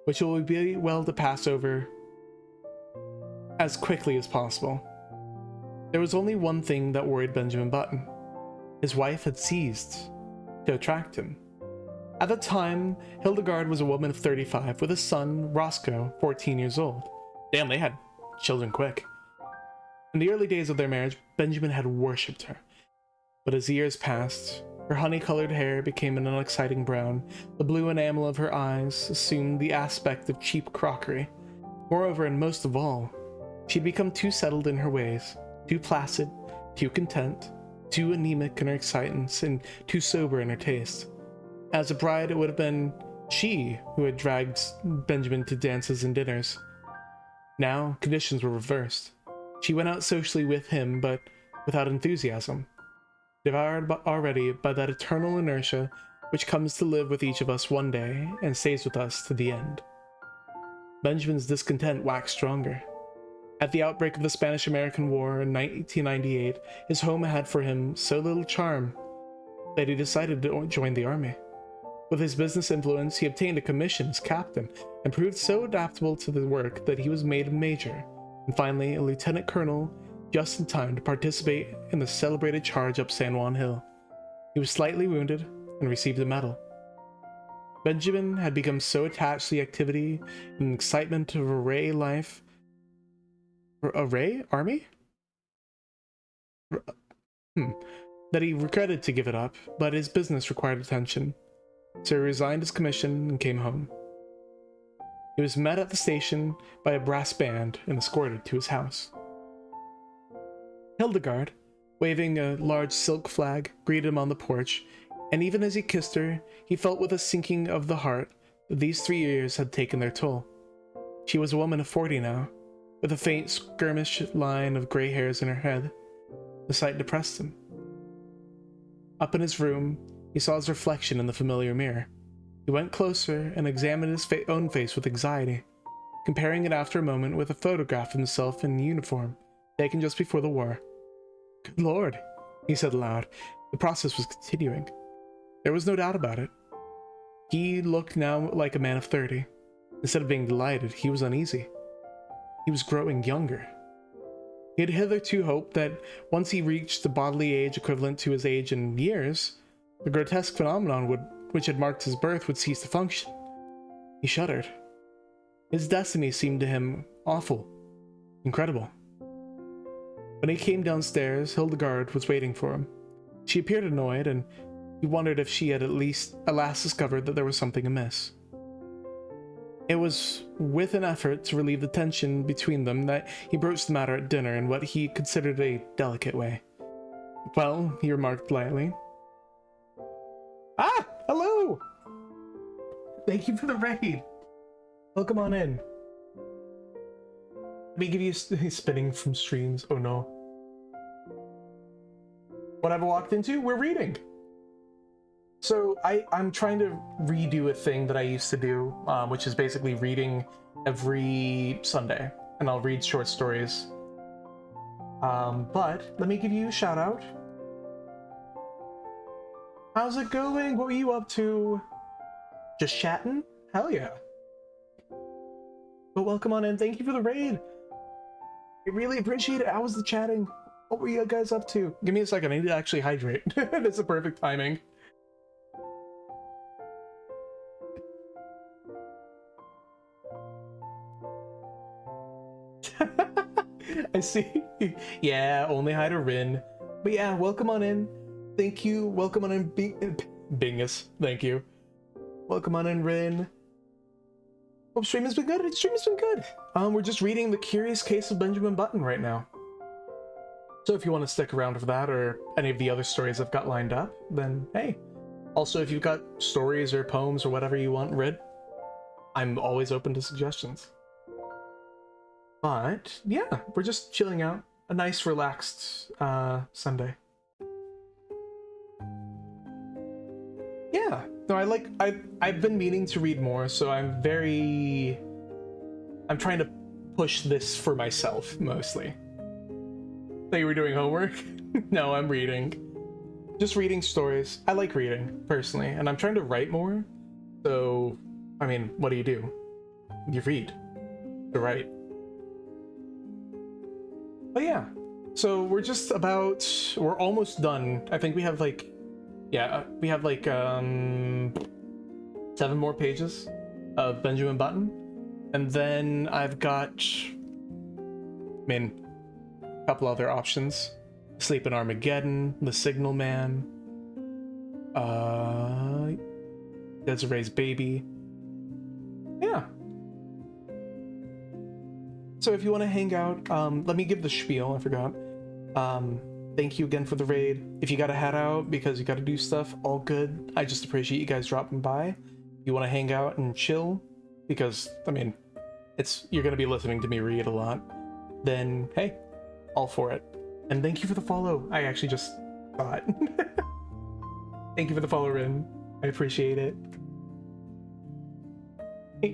Speaker 1: which it will be well to pass over as quickly as possible. There was only one thing that worried Benjamin Button. His wife had ceased to attract him. At the time, Hildegard was a woman of 35 with a son, Roscoe, 14 years old. Damn, they had children quick. In the early days of their marriage, Benjamin had worshipped her. But as years passed, her honey-colored hair became an unexciting brown. The blue enamel of her eyes assumed the aspect of cheap crockery. Moreover, and most of all, she'd become too settled in her ways, too placid, too content, too anemic in her excitance, and too sober in her taste. As a bride, it would have been she who had dragged Benjamin to dances and dinners. Now, conditions were reversed. She went out socially with him, but without enthusiasm, devoured already by that eternal inertia which comes to live with each of us one day and stays with us to the end. Benjamin's discontent waxed stronger. At the outbreak of the Spanish-American War in 1898, his home had for him so little charm that he decided to join the army. With his business influence, he obtained a commission as captain and proved so adaptable to the work that he was made a major, and finally a lieutenant colonel, just in time to participate in the celebrated charge up San Juan Hill. He was slightly wounded and received a medal. Benjamin had become so attached to the activity and excitement of array life. Array? Army? That he regretted to give it up, but his business required attention. So he resigned his commission and came home. He was met at the station by a brass band and escorted to his house. Hildegard, waving a large silk flag, greeted him on the porch, and even as he kissed her, he felt with a sinking of the heart that these 3 years had taken their toll. She was a woman of 40 now, with a faint skirmish line of gray hairs in her head. The sight depressed him. Up in his room, he saw his reflection in the familiar mirror. He went closer and examined his own face with anxiety, comparing it after a moment with a photograph of himself in uniform, taken just before the war. "Good Lord," he said aloud. The process was continuing. There was no doubt about it. He looked now like a man of 30. Instead of being delighted, he was uneasy. He was growing younger. He had hitherto hoped that once he reached the bodily age equivalent to his age in years, the grotesque phenomenon which had marked his birth would cease to function. He shuddered. His destiny seemed to him awful, incredible. When he came downstairs, Hildegard was waiting for him. She appeared annoyed, and he wondered if she had at last discovered that there was something amiss. It was with an effort to relieve the tension between them that he broached the matter at dinner in what he considered a delicate way. "Well," he remarked lightly. "Ah! Hello! Thank you for the raid. Welcome on in. Let me give you spinning from streams. Oh no. What I've walked into? We're reading. So I'm trying to redo a thing that I used to do, which is basically reading every Sunday, and I'll read short stories. But let me give you a shout out. How's it going? What were you up to? Just chatting? Hell yeah. But welcome on in. Thank you for the raid. I really appreciate it. How was the chatting? What were you guys up to? Give me a second. I need to actually hydrate. It's the perfect timing. I see. Yeah, only hi to Rin. But yeah, welcome on in. Thank you. Welcome on in, Bingus. Thank you. Welcome on in, Rin. Hope stream has been good. Stream has been good. We're just reading The Curious Case of Benjamin Button right now. So if you want to stick around for that or any of the other stories I've got lined up, then hey. Also, if you've got stories or poems or whatever you want read, I'm always open to suggestions. But yeah, we're just chilling out. A nice, relaxed Sunday. Yeah. No, I've been meaning to read more, so I'm trying to push this for myself, mostly. Thought you were doing homework? No, I'm reading. Just reading stories. I like reading, personally, and I'm trying to write more. So, I mean, what do? You read. To write. But yeah. So we're almost done. I think we have like 7 more pages of Benjamin Button. And then I've got, a couple other options. Sleep in Armageddon, The Signal Man, Desiree's Baby. Yeah. So if you want to hang out, let me give the spiel, I forgot. Thank you again for the raid. If you gotta head out because you gotta do stuff, all good. I just appreciate you guys dropping by. If you want to hang out and chill, because, you're gonna be listening to me read a lot, then hey, all for it. And thank you for the follow. I actually just saw it. Thank you for the follow, Rin. I appreciate it.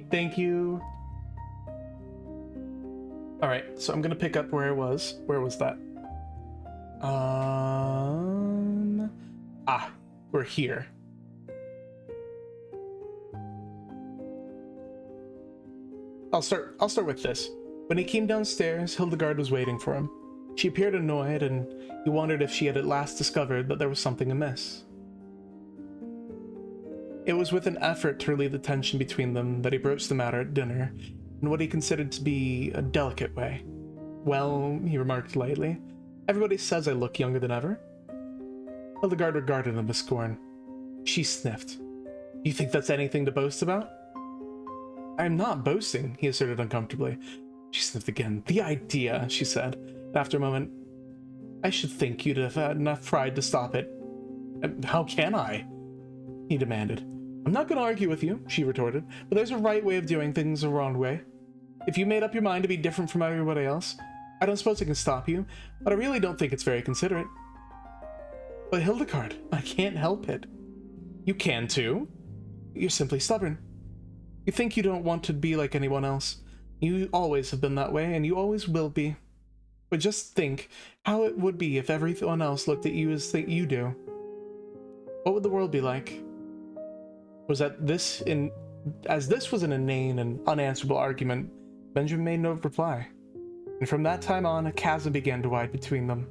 Speaker 1: Thank you. Alright, so I'm gonna pick up where I was. Where was that? We're here. I'll start with this. When he came downstairs, Hildegard was waiting for him. She appeared annoyed, and he wondered if she had at last discovered that there was something amiss. It was with an effort to relieve the tension between them that he broached the matter at dinner, in what he considered to be a delicate way. Well, he remarked lightly, everybody says I look younger than ever. Hildegard regarded him with scorn. She sniffed. You think that's anything to boast about? I'm not boasting, he asserted uncomfortably. She sniffed again. The idea, she said. After a moment, I should think you'd have had enough pride to stop it. How can I? He demanded. I'm not going to argue with you, she retorted, but there's a right way of doing things, a wrong way. If you made up your mind to be different from everybody else, I don't suppose I can stop you, but I really don't think it's very considerate. But Hildegard, I can't help it. You can too. You're simply stubborn. You think you don't want to be like anyone else. You always have been that way, and you always will be. But just think how it would be if everyone else looked at you as you do. What would the world be like? As this was an inane and unanswerable argument, Benjamin made no reply, and from that time on, a chasm began to widen between them.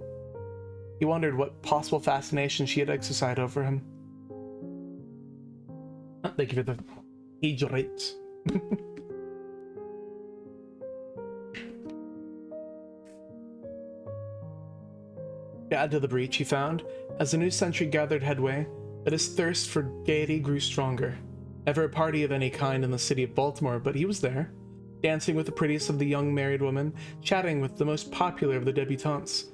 Speaker 1: He wondered what possible fascination she had exercised over him. Thank you for the age rates. To add to the breach, he found, as the new century gathered headway, that his thirst for gaiety grew stronger. Never a party of any kind in the city of Baltimore, but he was there, dancing with the prettiest of the young married women, chatting with the most popular of the debutantes,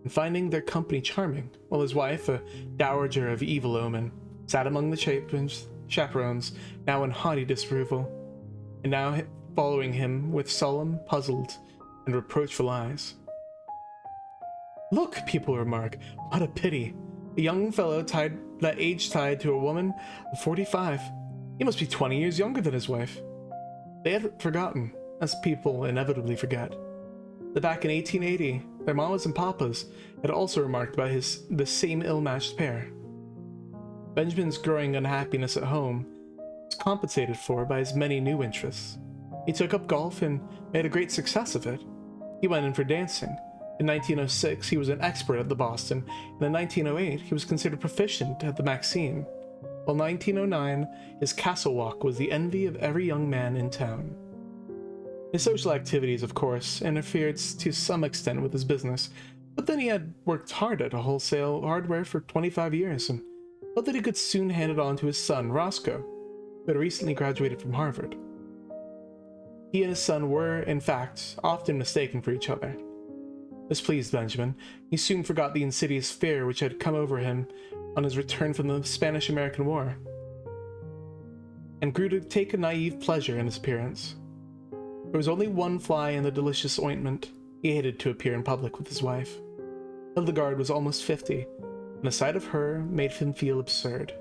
Speaker 1: and finding their company charming, while his wife, a dowager of evil omen, sat among the chaperones, now in haughty disapproval, and now following him with solemn, puzzled, and reproachful eyes. Look, people remark, what a pity. A young fellow that age tied to a woman of 45. He must be 20 years younger than his wife. They had forgotten, as people inevitably forget, that back in 1880, their mamas and papas had also remarked about the same ill-matched pair. Benjamin's growing unhappiness at home was compensated for by his many new interests. He took up golf and made a great success of it. He went in for dancing. In 1906, he was an expert at the Boston, and in 1908, he was considered proficient at the Maxine, while 1909, his castle walk was the envy of every young man in town. His social activities, of course, interfered to some extent with his business, but then he had worked hard at wholesale hardware for 25 years, and felt that he could soon hand it on to his son, Roscoe, who had recently graduated from Harvard. He and his son were, in fact, often mistaken for each other. This pleased Benjamin. He soon forgot the insidious fear which had come over him on his return from the Spanish-American War, and grew to take a naive pleasure in his appearance. There was only one fly in the delicious ointment. He hated to appear in public with his wife. Hildegard was almost 50, and the sight of her made him feel absurd.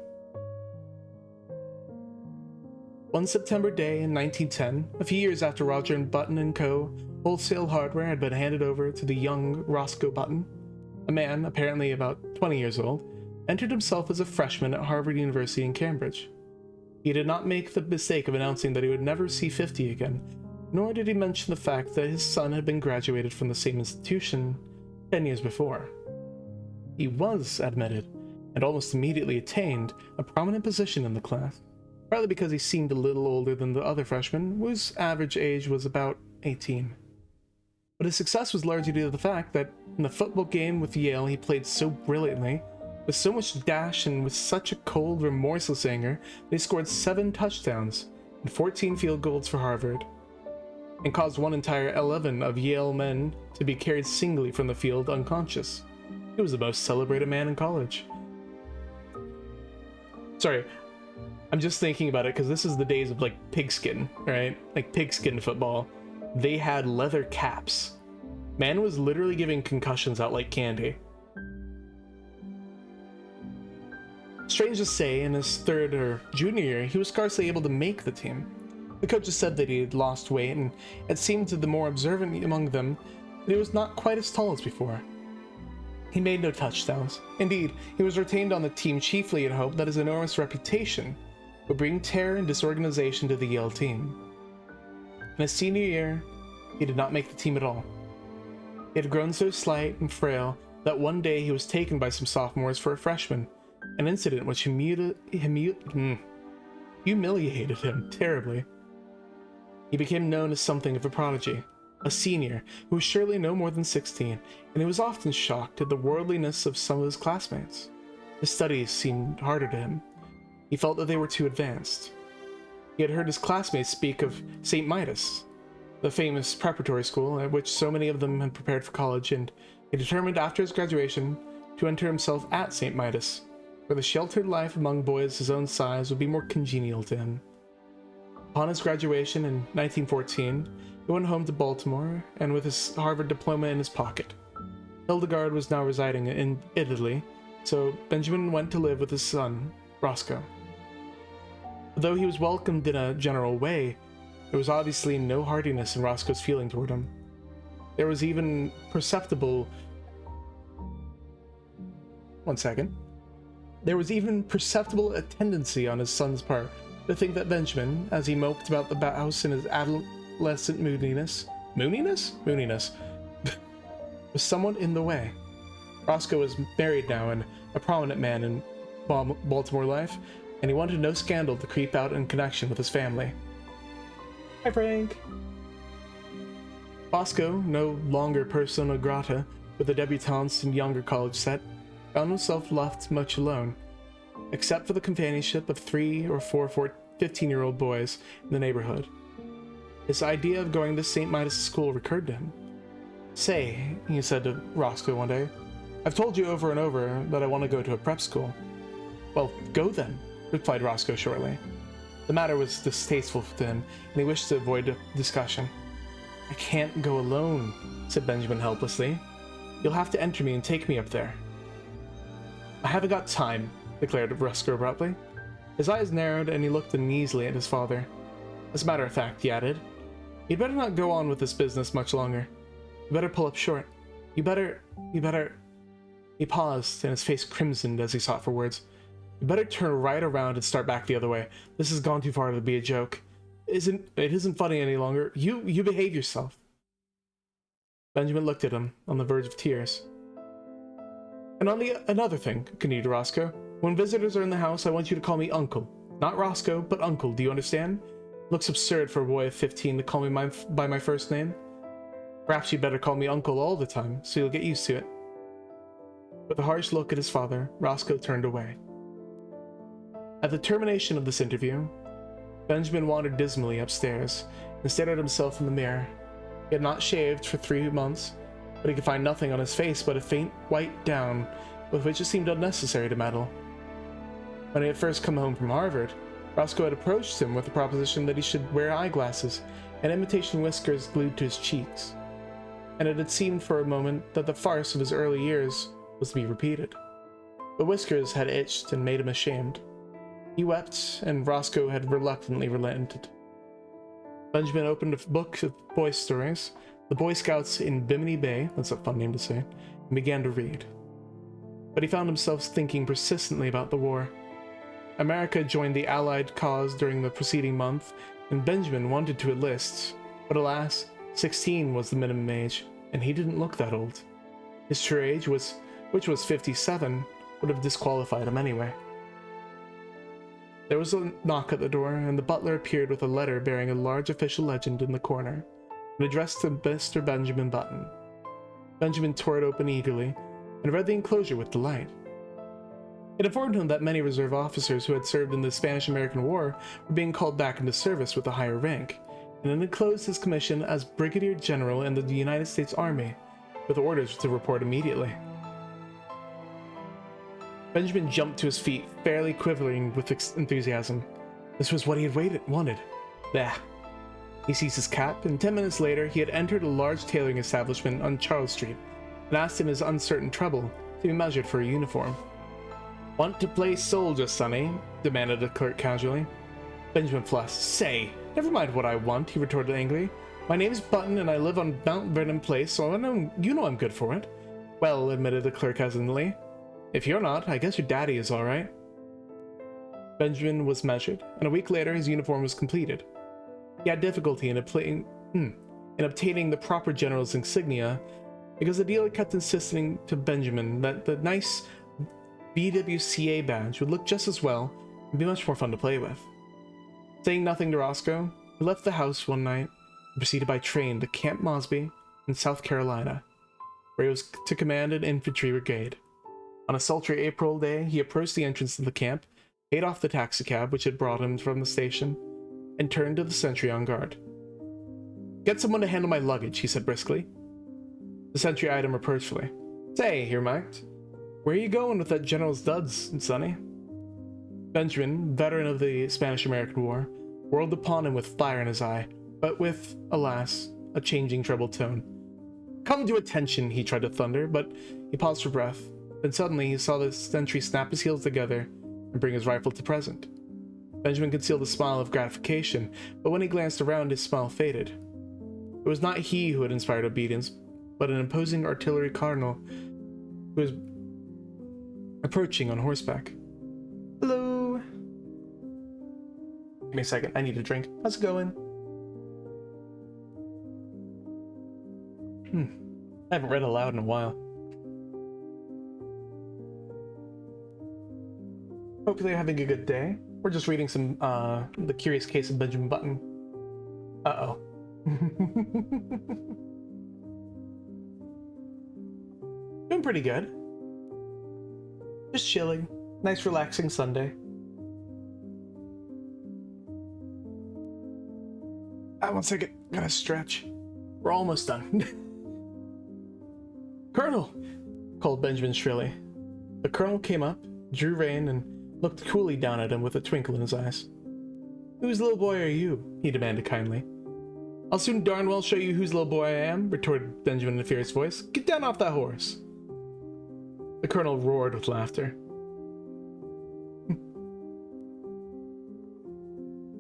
Speaker 1: One September day in 1910, a few years after Roger and Button & Co. wholesale hardware had been handed over to the young Roscoe Button, a man, apparently about 20 years old, entered himself as a freshman at Harvard University in Cambridge. He did not make the mistake of announcing that he would never see 50 again, nor did he mention the fact that his son had been graduated from the same institution 10 years before. He was admitted, and almost immediately attained, a prominent position in the class, partly because he seemed a little older than the other freshmen, whose average age was about 18. But his success was largely due to the fact that in the football game with Yale he played so brilliantly, with so much dash and with such a cold, remorseless anger, that he scored 7 touchdowns and 14 field goals for Harvard, and caused one entire 11 of Yale men to be carried singly from the field unconscious. He was the most celebrated man in college. Sorry, I'm just thinking about it because this is the days of like pigskin, right? Like pigskin football. They had leather caps. Man was literally giving concussions out like candy. Strange to say, in his third or junior year, he was scarcely able to make the team. The coaches said that he had lost weight, and it seemed to the more observant among them that he was not quite as tall as before. He made no touchdowns. Indeed, he was retained on the team chiefly in hope that his enormous reputation would bring terror and disorganization to the Yale team. In his senior year, he did not make the team at all. He had grown so slight and frail that one day he was taken by some sophomores for a freshman, an incident which humiliated him terribly. He became known as something of a prodigy, a senior who was surely no more than 16, and he was often shocked at the worldliness of some of his classmates. His studies seemed harder to him. He felt that they were too advanced. He had heard his classmates speak of St. Midas, the famous preparatory school at which so many of them had prepared for college, and he determined after his graduation to enter himself at St. Midas, where the sheltered life among boys his own size would be more congenial to him. Upon his graduation in 1914, he went home to Baltimore, and with his Harvard diploma in his pocket. Hildegard was now residing in Italy, so Benjamin went to live with his son, Roscoe. Though he was welcomed in a general way, there was obviously no heartiness in Roscoe's feeling toward him. There was even perceptible... There was even perceptible a tendency on his son's part to think that Benjamin, as he moped about the house in his adolescent moodiness, was somewhat in the way. Roscoe was married now and a prominent man in Baltimore life, and he wanted no scandal to creep out in connection with his family. Hi, Frank! Bosco, no longer persona grata with the debutantes and younger college set, found himself left much alone, except for the companionship of 3 or 4 15-year-old boys in the neighborhood. His idea of going to St. Midas' school recurred to him. "Say," he said to Roscoe one day, "I've told you over and over that I want to go to a prep school." "Well, go then," replied Roscoe shortly. The matter was distasteful to him, and he wished to avoid discussion. "I can't go alone," said Benjamin helplessly. "You'll have to enter me and take me up there." "I haven't got time," declared Roscoe abruptly. His eyes narrowed, and he looked uneasily at his father. "As a matter of fact," he added, "you'd better not go on with this business much longer. You better pull up short. You better... He paused, and his face crimsoned as he sought for words. "You better turn right around and start back the other way. This has gone too far to be a joke. It isn't funny any longer. You behave yourself." Benjamin looked at him, on the verge of tears. "And another thing," continued Roscoe. "When visitors are in the house, I want you to call me Uncle. Not Roscoe, but Uncle, do you understand? Looks absurd for a boy of 15 to call me by my first name. Perhaps you'd better call me Uncle all the time, so you'll get used to it." With a harsh look at his father, Roscoe turned away. At the termination of this interview, Benjamin wandered dismally upstairs and stared at himself in the mirror. He had not shaved for 3 months, but he could find nothing on his face but a faint white down with which it seemed unnecessary to meddle. When he had first come home from Harvard, Roscoe had approached him with the proposition that he should wear eyeglasses and imitation whiskers glued to his cheeks, and it had seemed for a moment that the farce of his early years was to be repeated. The whiskers had itched and made him ashamed. He wept, and Roscoe had reluctantly relented. Benjamin opened a book of boy stories, The Boy Scouts in Bimini Bay, that's a fun name to say, and began to read. But he found himself thinking persistently about the war. America joined the Allied cause during the preceding month, and Benjamin wanted to enlist, but alas, 16 was the minimum age, and he didn't look that old. His true age, which was 57, would have disqualified him anyway. There was a knock at the door, and the butler appeared with a letter bearing a large official legend in the corner, and addressed to Mr. Benjamin Button. Benjamin tore it open eagerly, and read the enclosure with delight. It informed him that many reserve officers who had served in the Spanish-American War were being called back into service with a higher rank, and it enclosed his commission as Brigadier General in the United States Army, with orders to report immediately. Benjamin jumped to his feet, fairly quivering with enthusiasm. This was what he had wanted. Bah. He seized his cap, and 10 minutes later he had entered a large tailoring establishment on Charles Street, and asked in his uncertain treble to be measured for a uniform. "Want to play soldier, sonny?" demanded the clerk casually. Benjamin flushed. "Say, never mind what I want," he retorted angrily. "My name's Button, and I live on Mount Vernon Place, so you know I'm good for it." "Well," admitted the clerk hesitantly, "if you're not, I guess your daddy is all right." Benjamin was measured, and a week later his uniform was completed. He had difficulty in obtaining the proper general's insignia because the dealer kept insisting to Benjamin that the nice BWCA badge would look just as well and be much more fun to play with. Saying nothing to Roscoe, he left the house one night and proceeded by train to Camp Mosby in South Carolina, where he was to command an infantry brigade. On a sultry April day, he approached the entrance of the camp, paid off the taxicab which had brought him from the station, and turned to the sentry on guard. "Get someone to handle my luggage," he said briskly. The sentry eyed him reproachfully. "Say," he remarked, "where are you going with that General's duds, Sonny?" Benjamin, veteran of the Spanish-American War, whirled upon him with fire in his eye, but with, alas, a changing treble tone. "Come to attention," he tried to thunder, but he paused for breath. Then suddenly he saw the sentry snap his heels together and bring his rifle to present. Benjamin concealed a smile of gratification, but when he glanced around, his smile faded. It was not he who had inspired obedience, but an imposing artillery colonel who was approaching on horseback. "Hello." Give me a second, I need a drink. How's it going? I haven't read aloud in a while. Hopefully you're having a good day. We're just reading some, The Curious Case of Benjamin Button. Uh-oh. Doing pretty good. Just chilling. Nice relaxing Sunday. One second. Gotta stretch. We're almost done. "Colonel!" called Benjamin shrilly. The colonel came up, drew rein, and looked coolly down at him with a twinkle in his eyes. "Whose little boy are you?" he demanded kindly. "I'll soon darn well show you whose little boy I am," retorted Benjamin in a fierce voice. "Get down off that horse." The colonel roared with laughter.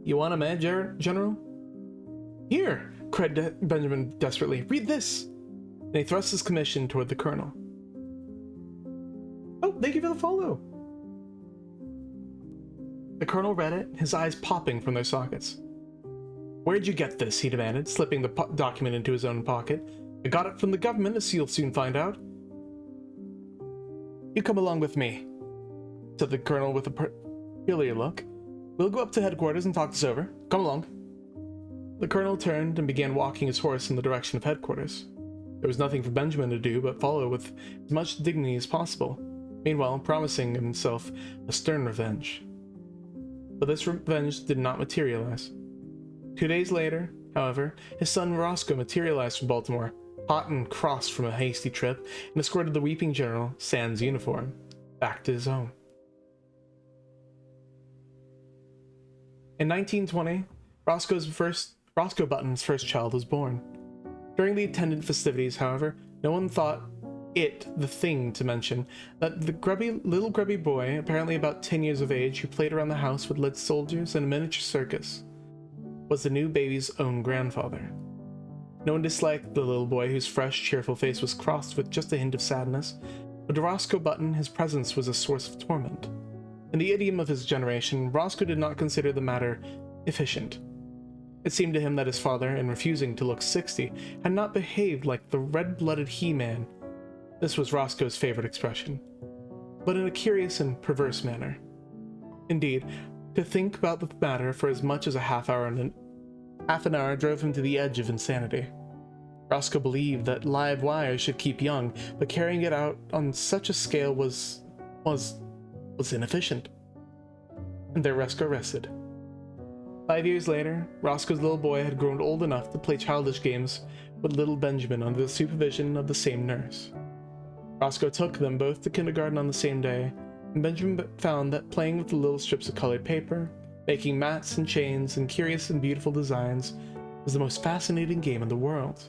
Speaker 1: "You want him, eh, General?" "Here!" cried Benjamin desperately. "Read this!" And he thrust his commission toward the colonel. "Oh, thank you for the follow!" The colonel read it, his eyes popping from their sockets. "Where'd you get this?" he demanded, slipping the document into his own pocket. "I got it from the government, as you'll soon find out." "You come along with me," said the colonel with a peculiar look. "We'll go up to headquarters and talk this over. Come along." The colonel turned and began walking his horse in the direction of headquarters. There was nothing for Benjamin to do but follow with as much dignity as possible, meanwhile promising himself a stern revenge. But this revenge did not materialize. 2 days later, however, his son Roscoe materialized from Baltimore, hot and cross from a hasty trip, and escorted the weeping general, sans uniform, back to his home. In 1920, Roscoe Button's first child was born. During the attendant festivities, however, no one thought it the thing to mention that the little grubby boy, apparently about 10 years of age, who played around the house with lead soldiers and a miniature circus, was the new baby's own grandfather. No one disliked the little boy whose fresh, cheerful face was crossed with just a hint of sadness, but to Roscoe Button his presence was a source of torment. In the idiom of his generation, Roscoe did not consider the matter efficient. It seemed to him that his father, in refusing to look 60, had not behaved like the red-blooded He-Man. This was Roscoe's favorite expression, but in a curious and perverse manner. Indeed, to think about the matter for as much as a half an hour drove him to the edge of insanity. Roscoe believed that live wires should keep young, but carrying it out on such a scale was inefficient. And there Roscoe rested. 5 years later, Roscoe's little boy had grown old enough to play childish games with little Benjamin under the supervision of the same nurse. Roscoe took them both to kindergarten on the same day, and Benjamin found that playing with the little strips of colored paper, making mats and chains and curious and beautiful designs, was the most fascinating game in the world.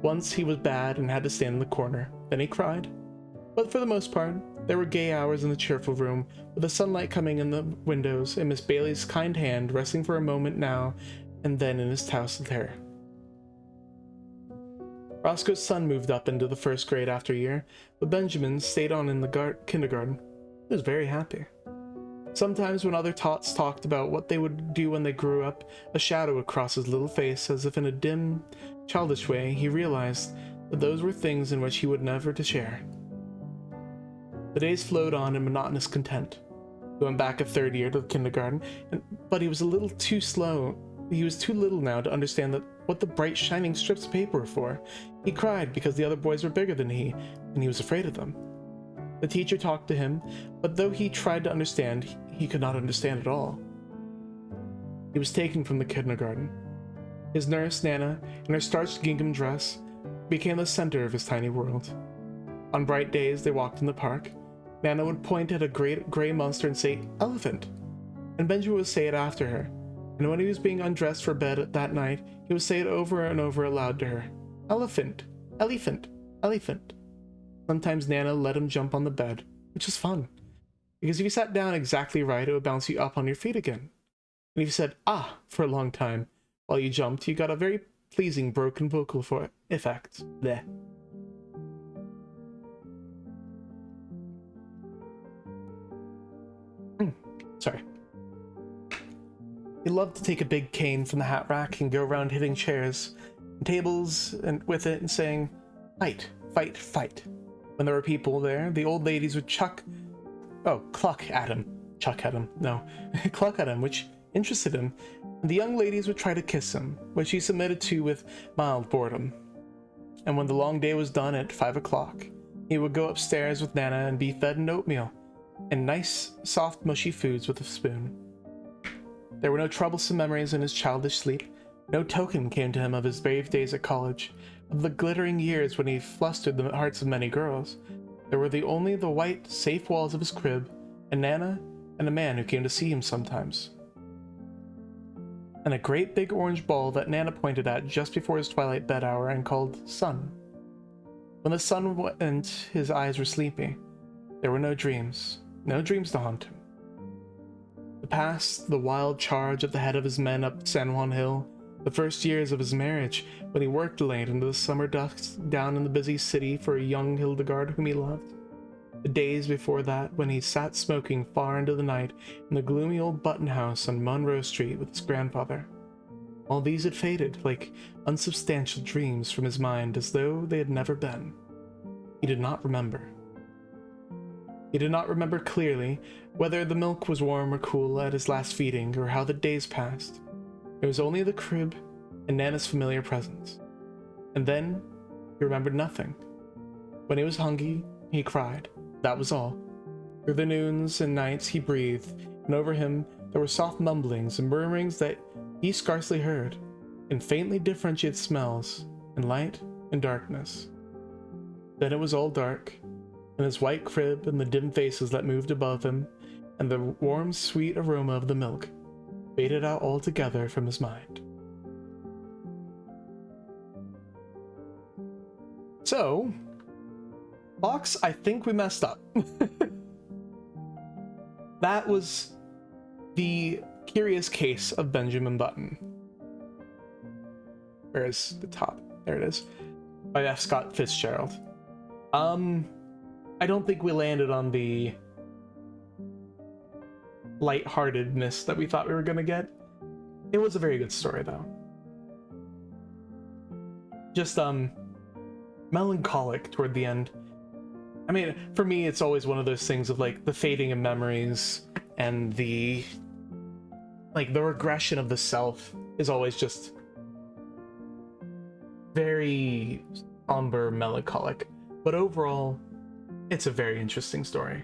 Speaker 1: Once he was bad and had to stand in the corner, then he cried. But for the most part, there were gay hours in the cheerful room, with the sunlight coming in the windows and Miss Bailey's kind hand resting for a moment now and then in his tousled hair. Roscoe's son moved up into the first grade after a year, but Benjamin stayed on in the kindergarten. He was very happy. Sometimes when other tots talked about what they would do when they grew up, a shadow would cross his little face as if in a dim, childish way he realized that those were things in which he would never to share. The days flowed on in monotonous content. He went back a third year to kindergarten, but he was a little too slow. He was too little now to understand that what the bright shining strips of paper were for. He cried because the other boys were bigger than he, and he was afraid of them. The teacher talked to him, but though he tried to understand, he could not understand at all. He was taken from the kindergarten. His nurse, Nana, in her starched gingham dress, became the center of his tiny world. On bright days, they walked in the park. Nana would point at a great gray monster and say, "Elephant," and Benjamin would say it after her. And when he was being undressed for bed that night, he would say it over and over aloud to her. "Elephant, elephant, elephant." Sometimes Nana let him jump on the bed, which was fun, because if you sat down exactly right, it would bounce you up on your feet again. And if you said "ah" for a long time while you jumped, you got a very pleasing broken vocal for effect. Bleh. Sorry. He loved to take a big cane from the hat rack and go around hitting chairs and tables and with it and saying, "Fight, fight, fight." When there were people there, the old ladies would cluck at him, which interested him, and the young ladies would try to kiss him, which he submitted to with mild boredom. And when the long day was done at 5 o'clock, he would go upstairs with Nana and be fed an oatmeal and nice, soft, mushy foods with a spoon. There were no troublesome memories in his childish sleep. No token came to him of his brave days at college, of the glittering years when he flustered the hearts of many girls. There were only the white, safe walls of his crib, and Nana, and a man who came to see him sometimes. And a great big orange ball that Nana pointed at just before his twilight bed hour and called Sun. When the sun went, his eyes were sleepy. There were no dreams to haunt him. The past, the wild charge at the head of his men up San Juan Hill, the first years of his marriage, when he worked late into the summer dusk down in the busy city for a young Hildegard whom he loved. The days before that, when he sat smoking far into the night in the gloomy old Button House on Monroe Street with his grandfather. All these had faded like unsubstantial dreams from his mind as though they had never been. He did not remember. He did not remember clearly whether the milk was warm or cool at his last feeding, or how the days passed. It was only the crib and Nana's familiar presence. And then he remembered nothing. When he was hungry, he cried. That was all. Through the noons and nights he breathed, and over him there were soft mumblings and murmurings that he scarcely heard, and faintly differentiated smells, and light and darkness. Then it was all dark, and his white crib and the dim faces that moved above him, and the warm, sweet aroma of the milk faded out altogether from his mind. So, Fox, I think we messed up. That was the Curious Case of Benjamin Button. Where is the top? There it is. By F.Scott Fitzgerald. I don't think we landed on the lightheartedness that we thought we were gonna get. It was a very good story, though. Just, melancholic toward the end. I mean, for me, it's always one of those things of, like, the fading of memories and the regression of the self is always just very somber, melancholic. But overall, it's a very interesting story.